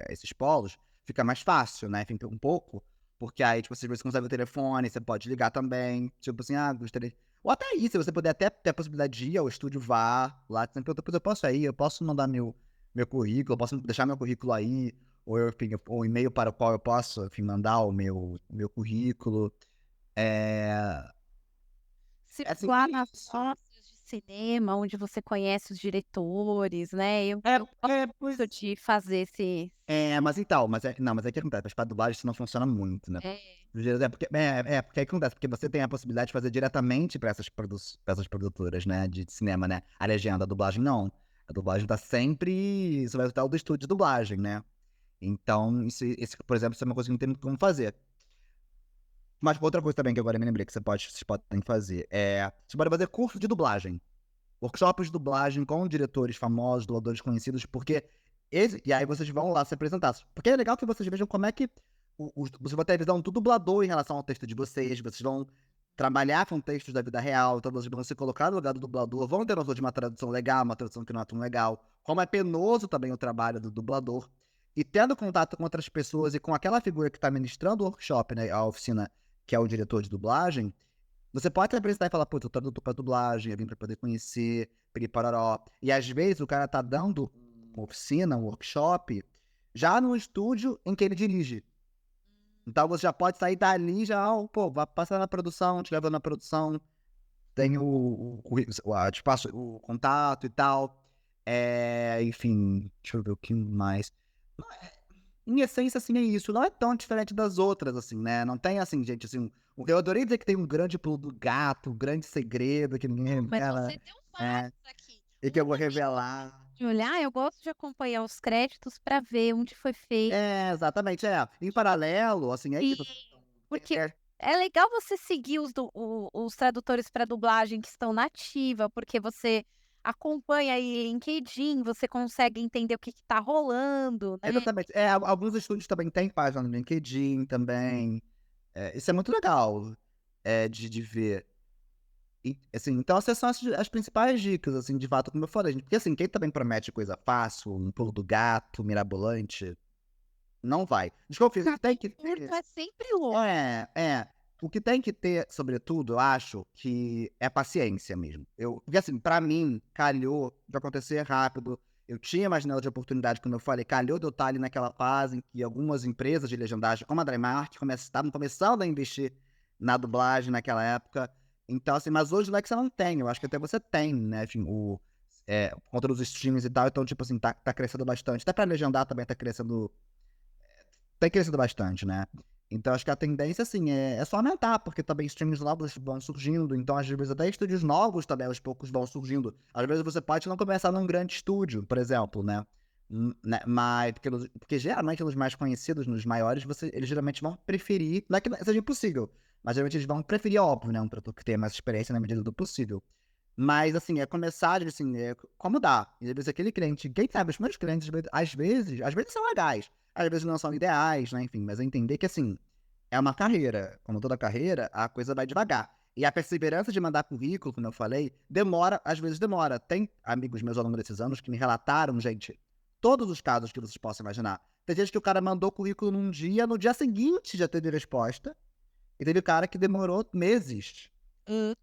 esses polos, fica mais fácil, né, fica um pouco, porque aí, tipo, você consegue o telefone, você pode ligar também, tipo assim, gostaria... Ou até aí, se você puder até ter a possibilidade de ir ao estúdio, vá lá, depois eu posso ir, eu posso mandar meu currículo, eu posso deixar meu currículo aí, ou eu, enfim, o e-mail para o qual eu posso, enfim, mandar o meu currículo. É, assim, Circular nas isso. mostras de cinema, onde você conhece os diretores, né, É, eu gosto pois muito de fazer esse mas então, mas é que acontece, mas pra dublagem isso não funciona muito, né. é, Porque aí que acontece, porque você tem a possibilidade de fazer diretamente pra essas produtoras, né, de cinema, né. A legenda, a dublagem não. A dublagem tá sempre você vai escutar o do estúdio de dublagem, né. Então isso, por exemplo, isso é uma coisa que não tem muito como fazer. Mas outra coisa também que agora eu me lembrei que vocês podem fazer, você pode fazer curso de dublagem. Workshops de dublagem com diretores famosos, dubladores conhecidos, porque e aí vocês vão lá se apresentar. Porque é legal que vocês vejam como é que vocês vão ter a visão do dublador em relação ao texto de vocês vão trabalhar com textos da vida real, então vocês vão se colocar no lugar do dublador, vão ter noção de uma tradução legal, uma tradução que não é tão legal, como é penoso também o trabalho do dublador. E tendo contato com outras pessoas e com aquela figura que está ministrando o workshop, né, a oficina, que é o diretor de dublagem, você pode se apresentar e falar: "Putz, eu tradutor pra dublagem, eu vim pra poder conhecer, piri-pororó". E às vezes o cara tá dando uma oficina, um workshop, já no estúdio em que ele dirige. Então você já pode sair dali já: "Pô, vai passar na produção, te levo na produção, tenho o currículo, te passo o contato e tal". Enfim, deixa eu ver o que mais. Em essência, assim, é isso. Não é tão diferente das outras, assim, né, não tem, assim, gente, assim, eu adorei dizer que tem um grande pulo do gato, um grande segredo que ninguém mas revela, você deu é, vários aqui. e que Um eu vou também revelar. de olhar, eu gosto de acompanhar os créditos para ver onde foi feito. Exatamente, em paralelo, assim, é Sim, isso. porque É, é legal você seguir os tradutores para dublagem que estão na ativa, porque você acompanha aí LinkedIn, você consegue entender o que está rolando, né. exatamente. Alguns estúdios também têm página no LinkedIn também, isso é muito legal, de ver. E, assim, então essas são as principais dicas, assim, de fato, como eu falei, gente, porque, assim, quem também promete coisa fácil, um pulo do gato, mirabolante, não vai. Desconfia, o que tem Caminho que curto ter é sempre longo. o que tem que ter, sobretudo, eu acho, que é paciência mesmo. Porque, assim, pra mim, calhou de acontecer rápido, eu tinha mais janela de oportunidade, como eu falei, calhou de eu estar ali naquela fase em que algumas empresas de legendagem, como a Drymark, estavam começando a investir na dublagem naquela época. Então, assim, mas hoje não é que você não tem, eu acho que até você tem, né, enfim, por conta dos streams e tal, então, tipo assim, tá crescendo bastante. Até pra legendar também tá crescendo, tem crescido bastante, né. Então acho que a tendência, assim, é só aumentar, porque também streams novos vão surgindo, então às vezes até estúdios novos também aos poucos vão surgindo. Às vezes você pode não começar num grande estúdio, por exemplo, né, mas porque geralmente nos mais conhecidos, nos maiores, eles geralmente vão preferir, não é que seja impossível, mas geralmente eles vão preferir, óbvio, né, um produtor que tenha mais experiência na medida do possível. Mas, assim, é começar, assim, como dá. E às vezes aquele cliente, quem sabe, os primeiros clientes, às vezes são legais, às vezes não são ideais, né, enfim, mas é entender que, assim, é uma carreira. Como toda carreira, a coisa vai devagar. E a perseverança de mandar currículo, como eu falei, demora, às vezes demora. Tem amigos meus ao longo desses anos que me relataram, gente, todos os casos que vocês possam imaginar. Tem gente que o cara mandou currículo num dia, no dia seguinte já teve resposta, e teve cara que demorou meses Anos.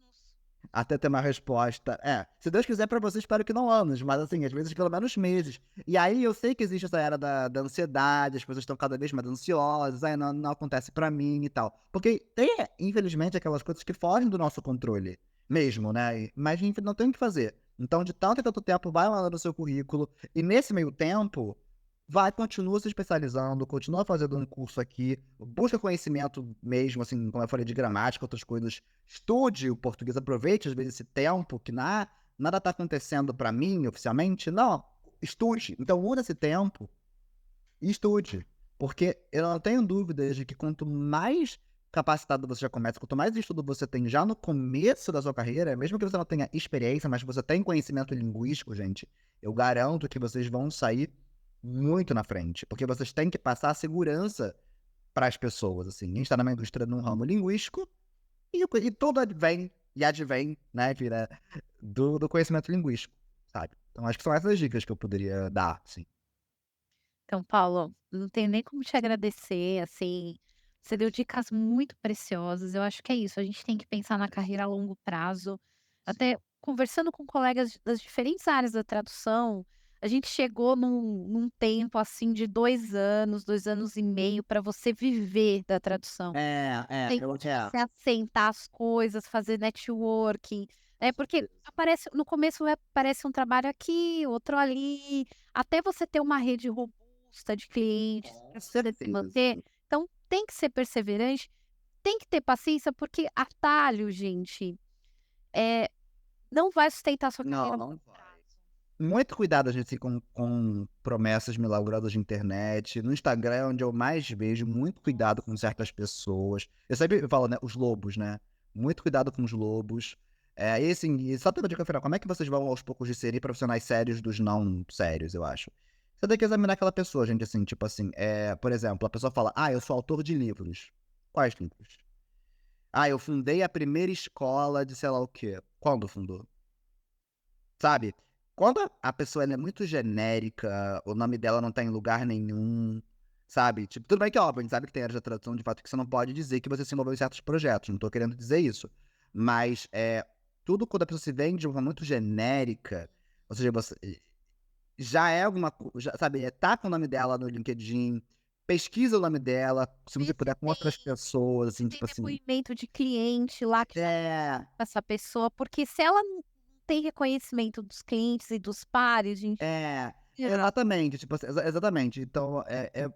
até ter uma resposta. Se Deus quiser pra você, espero que não anos, mas assim, às vezes pelo menos meses. E aí eu sei que existe essa era da ansiedade, as pessoas estão cada vez mais ansiosas, aí não acontece pra mim e tal. Porque tem, infelizmente, aquelas coisas que fogem do nosso controle mesmo, né? Mas enfim, não tem o que fazer. Então, de tanto em tanto tempo, vai mandando o seu currículo, e nesse meio tempo, continua se especializando, continua fazendo um curso aqui, busca conhecimento mesmo, assim, como eu falei, de gramática, outras coisas. Estude o português, aproveite às vezes esse tempo que nada está acontecendo para mim oficialmente. Não, estude. Então usa esse tempo e estude. Porque eu não tenho dúvidas de que quanto mais capacitado você já começa, quanto mais estudo você tem já no começo da sua carreira, mesmo que você não tenha experiência, mas você tem conhecimento linguístico, gente, eu garanto que vocês vão sair muito na frente. Porque vocês têm que passar a segurança para as pessoas, assim. A gente está numa indústria num ramo linguístico e tudo advém, né, vira do conhecimento linguístico, sabe. Então acho que são essas dicas que eu poderia dar, assim. Então, Paulo, não tenho nem como te agradecer, assim, Você deu dicas muito preciosas. Eu acho que é isso, a gente tem que pensar na carreira a longo prazo. Até conversando com colegas das diferentes áreas da tradução, a gente chegou num tempo, assim, de 2 anos e meio para você viver da tradução. Tempo de você assentar as coisas, fazer networking, porque aparece no começo parece um trabalho aqui, outro ali, até você ter uma rede robusta de clientes Com para você se certeza. manter. Então tem que ser perseverante, tem que ter paciência, porque atalho, gente, eh, não vai sustentar sua Não, carreira a não longo vai. prazo. Muito cuidado, gente, assim, com promessas milagrosas de internet. No Instagram é onde eu mais vejo, muito cuidado com certas pessoas. Eu sempre falo, né, os lobos, né? Muito cuidado com os lobos. E assim, e só tem uma dica final, como é que vocês vão aos poucos discernir profissionais sérios dos não sérios, eu acho? Você tem que examinar aquela pessoa, gente, assim, tipo assim, por exemplo, a pessoa fala, eu sou autor de livros. Quais livros? Eu fundei a primeira escola de sei lá o quê. Quando fundou? Sabe? Quando a pessoa ela é muito genérica, o nome dela não tá em lugar nenhum, sabe? Tipo, tudo bem que, óbvio, a gente sabe que tem áreas da tradução de fato que você não pode dizer que você se envolveu em certos projetos, não tô querendo dizer isso. Mas, tudo quando a pessoa se vende de uma forma muito genérica, ou seja, você já é alguma já, sabe, tá com o nome dela no LinkedIn, pesquisa o nome dela, se Vê você se puder, com outras tem pessoas, se assim, tem tipo assim. depoimento de cliente lá que já É. essa pessoa, porque se ela não tem reconhecimento dos clientes e dos pares, gente, É, errado. exatamente, tipo assim, exatamente. Então,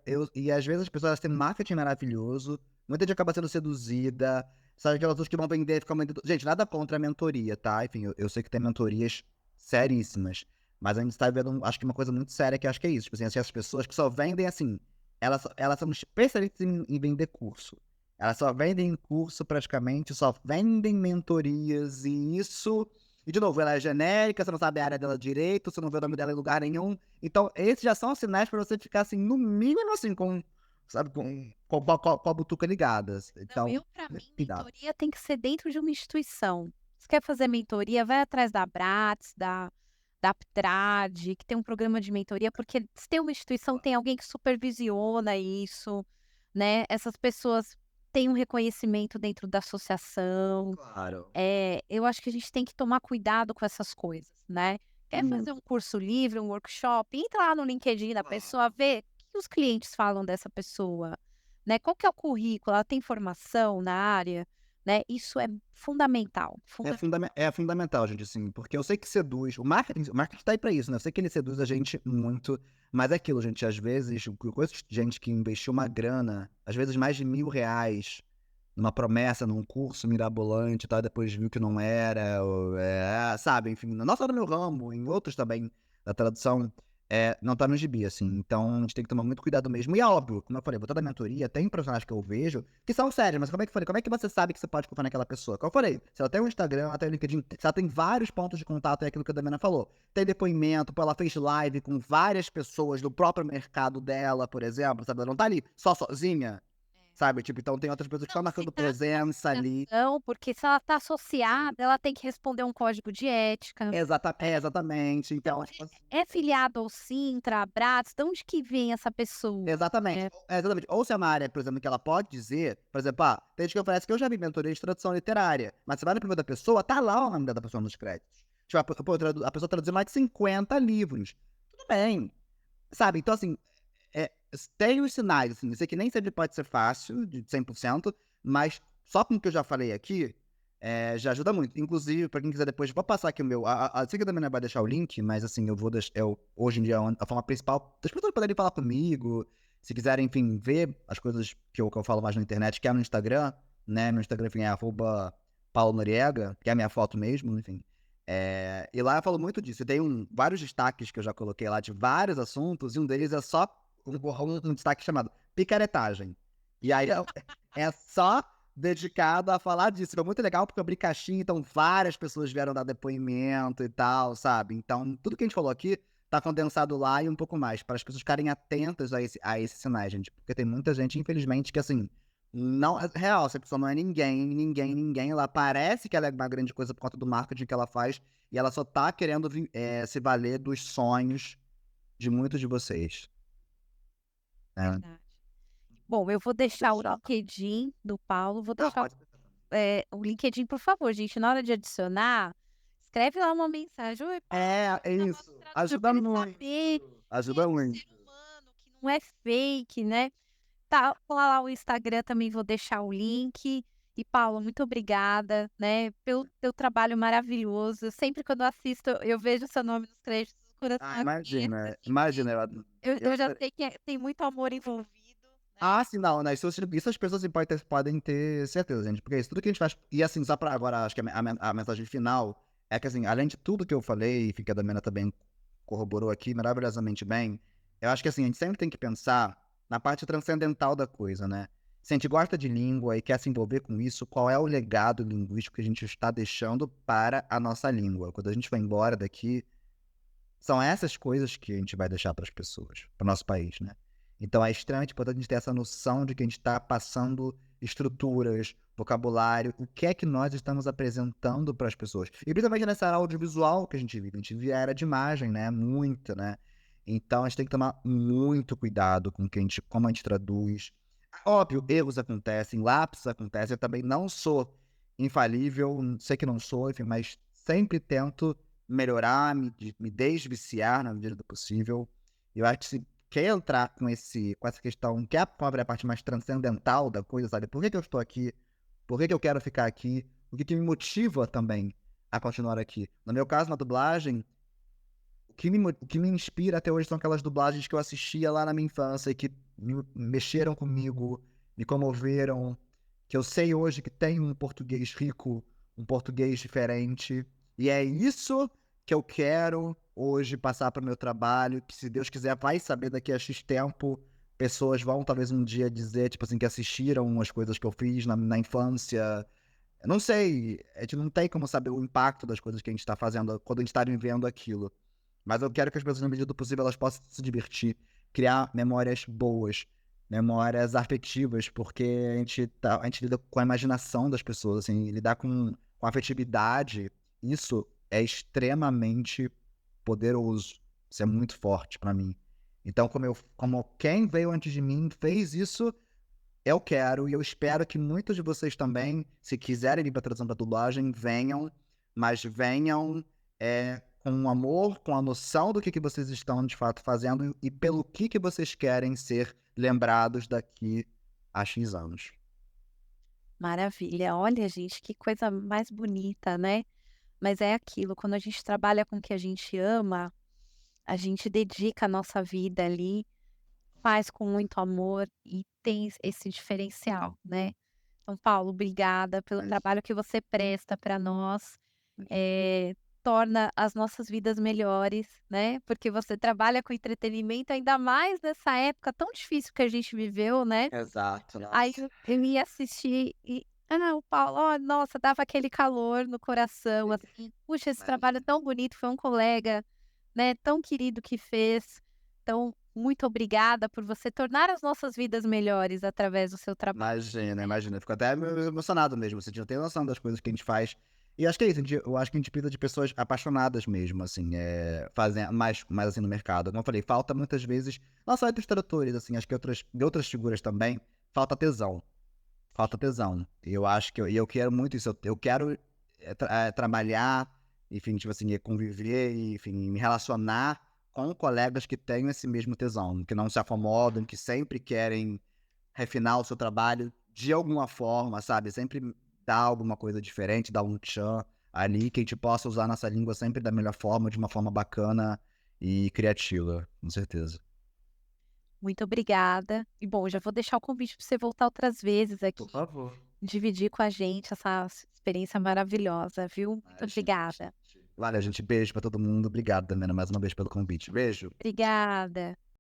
eu e às vezes as pessoas elas têm um marketing maravilhoso, muita gente acaba sendo seduzida, sabe, aquelas pessoas que vão vender, ficam vendendo gente, nada contra a mentoria, tá, enfim, eu sei que tem mentorias seríssimas, mas a gente tá vendo acho que uma coisa muito séria que eu acho que é isso, tipo assim, essas pessoas que só vendem assim, elas são especialistas em vender curso. Elas só vendem curso praticamente, só vendem mentorias e isso e de novo, ela é genérica, você não sabe a área dela direito, você não vê o nome dela em lugar nenhum. Então, esses já são sinais pra você ficar, assim, no mínimo, assim, com, sabe, com a butuca ligada. Não, Então, eu para mim cuidado. mentoria tem que ser dentro de uma instituição. Se quer fazer mentoria, vai atrás da Abrats, da Aptrad, que tem um programa de mentoria, porque se tem uma instituição, tem alguém que supervisiona isso, né, essas pessoas têm um reconhecimento dentro da associação. Claro. Eu acho que a gente tem que tomar cuidado com essas coisas, né. Quer fazer um curso livre, um workshop, entra lá no LinkedIn da pessoa, vê o que os clientes falam dessa pessoa, né, qual que é o currículo, ela tem formação na área, né, isso é fundamental, É fundamental, gente, assim, porque eu sei que seduz. O marketing tá aí pra isso, né? Eu sei que ele seduz a gente muito, mas é aquilo, gente. Às vezes, eu conheço gente que investiu uma grana, às vezes mais de R$ 1.000, numa promessa, num curso mirabolante e tal, depois viu que não era, ou, sabe? Enfim, na nossa, no meu ramo, em outros também, da tradução, não tá no gibi, assim. Então, a gente tem que tomar muito cuidado mesmo. E é óbvio, como eu falei, voltando à mentoria, tem profissionais que eu vejo que são sérios, mas como é que eu falei? Como é que você sabe que você pode confiar naquela pessoa? Como eu falei, se ela tem um Instagram, ela tem um LinkedIn, se ela tem vários pontos de contato, é aquilo que a Damiana falou. Tem depoimento, pô, ela fez live com várias pessoas do próprio mercado dela, por exemplo, sabe? Ela não tá ali só sozinha, sabe? Tipo, então tem outras pessoas que estão não, se marcando trata de uma presença ali. associação, porque se ela está associada, ela tem que responder um código de ética. Exatamente. Então, Então, tipo assim, é filiado ao Sintra, Abrats, de onde que vem essa pessoa? exatamente. É, Exatamente. Ou se é uma área, por exemplo, que ela pode dizer, por exemplo, tem gente que oferece que eu já vi mentoria de tradução literária, mas você vai no perfil da pessoa, tá lá o nome da pessoa nos créditos. Tipo, a pessoa traduziu mais de 50 livros. Tudo bem, sabe? Então, assim, tem os sinais, assim, eu sei que nem sempre pode ser fácil, de 100%, mas só com o que eu já falei aqui, já ajuda muito. Inclusive, pra quem quiser depois, vou passar aqui o meu. Eu sei que a Damiana vai deixar o link, mas assim, eu vou deixar. Hoje em dia, a forma principal das pessoas poderem falar comigo, se quiserem, enfim, ver as coisas que eu falo mais na internet, que é no Instagram, né? Meu Instagram, enfim, é @Paulo Noriega, que é a minha foto mesmo, enfim. E lá eu falo muito disso. E tem vários destaques que eu já coloquei lá de vários assuntos, e um deles é só um destaque chamado picaretagem. E aí é só dedicado a falar disso. Foi muito legal porque eu abri caixinha, então várias pessoas vieram dar depoimento e tal, sabe? Então, tudo que a gente falou aqui tá condensado lá e um pouco mais, para as pessoas ficarem atentas a esses sinais, gente. Porque tem muita gente, infelizmente, que assim, não é real, essa pessoa não é ninguém. Ela parece que ela é uma grande coisa por conta do marketing que ela faz, e ela só tá querendo se valer dos sonhos de muitos de vocês, né? verdade. Bom, eu vou deixar o Deixar. LinkedIn do Paulo, vou Não, deixar, pode deixar. o LinkedIn, por favor, gente, na hora de adicionar, escreve lá uma mensagem: "Oi, Paulo, É é o nosso isso. tradutor Ajuda pra ele muito. saber que é Ajuda um muito. ser humano, que não é fake, né". Tá lá o Instagram também vou deixar o link. E Paulo, muito obrigada, né, pelo teu trabalho maravilhoso. Sempre quando eu assisto, eu vejo seu nome nos créditos, o coração Ah, aquece, imagina, assim, porque imagina, eu eu já adorei. sei que tem muito amor envolvido, né. Ah, sim, não, né, isso as pessoas, assim, podem ter certeza, gente, porque isso tudo que a gente faz e, assim, só pra agora, acho que a mensagem final é que, assim, além de tudo que eu falei, e que a Damiana também corroborou aqui maravilhosamente bem, eu acho que, assim, a gente sempre tem que pensar na parte transcendental da coisa, né. Se a gente gosta de língua e quer se envolver com isso, qual é o legado linguístico que a gente está deixando para a nossa língua? Quando a gente vai embora daqui, são essas coisas que a gente vai deixar para as pessoas, para o nosso país, né. Então é extremamente importante a gente ter essa noção de que a gente está passando estruturas, vocabulário, o que é que nós estamos apresentando para as pessoas. E principalmente nessa área audiovisual que a gente vive a era de imagem, né, muita, né. Então a gente tem que tomar muito cuidado com o que a gente como a gente traduz. Óbvio, erros acontecem, lapsos acontecem, eu também não sou infalível, sei que não sou, enfim, mas sempre tento melhorar, me desviciar na medida do possível. Eu acho que se quer entrar com essa questão, quer abrir a parte mais transcendental da coisa, sabe, por que que eu estou aqui? Por que que eu quero ficar aqui? O que que me motiva também a continuar aqui? No meu caso, na dublagem, o que me inspira até hoje são aquelas dublagens que eu assistia lá na minha infância e que me mexeram comigo, me comoveram, que eu sei hoje que tem um português rico, um português diferente, e é isso que eu quero hoje passar para o meu trabalho, que se Deus quiser vai saber daqui a X tempo, pessoas vão talvez um dia dizer, tipo assim, que assistiram as coisas que eu fiz na infância. Eu não sei, a gente não tem como saber o impacto das coisas que a gente está fazendo quando a gente está vivendo aquilo. Mas eu quero que as pessoas, na medida do possível, elas possam se divertir, criar memórias boas, memórias afetivas, porque a gente lida com a imaginação das pessoas, assim, lidar com a afetividade, isso é extremamente poderoso, isso é muito forte pra mim. Então, como quem veio antes de mim fez isso, eu quero e eu espero que muitos de vocês também, se quiserem vir pra tradução pra dublagem, venham, mas venham, com amor, com a noção do que vocês estão de fato fazendo e pelo que vocês querem ser lembrados daqui a X anos. Maravilha. Olha, gente, que coisa mais bonita, né. Mas é aquilo, quando a gente trabalha com o que a gente ama, a gente dedica a nossa vida ali, faz com muito amor e tem esse diferencial, né. Então, Paulo, obrigada pelo Mas trabalho que você presta para nós, mas eh, torna as nossas vidas melhores, né, porque você trabalha com entretenimento, ainda mais nessa época tão difícil que a gente viveu, né. exato, Aí nossa. eu ia assistir e o Paulo, ó, nossa, dava aquele calor no coração, assim. Puxa, esse trabalho é Imagina. tão bonito, foi um colega, né, tão querido que fez. Então, muito obrigada por você tornar as nossas vidas melhores através do seu trabalho. Imagina, imagina. Eu fico até emocionado mesmo, assim, de não ter noção das coisas que a gente faz. E acho que é isso, eu acho que a gente precisa de pessoas apaixonadas mesmo, assim, fazem mais assim no mercado. Como eu falei, falta muitas vezes, não só entre os tradutores, assim, acho que de outras figuras também, falta tesão. Falta tesão. E eu acho que eu quero muito isso. Eu quero trabalhar, enfim, tipo assim, conviver, e, enfim, me relacionar com colegas que tenham esse mesmo tesão, que não se acomodam, que sempre querem refinar o seu trabalho de alguma forma, sabe? Sempre dar alguma coisa diferente, dar um tchan ali, que a gente possa usar nossa língua sempre da melhor forma, de uma forma bacana e criativa, com certeza. Muito obrigada. E bom, já vou deixar o convite para você voltar outras vezes Por aqui, favor. dividir com a gente essa experiência maravilhosa, viu. Muito Imagina, obrigada. gente. Valeu, gente. Beijo pra todo mundo. Obrigado, Damiana, mais uma vez pelo convite. Beijo. Obrigada.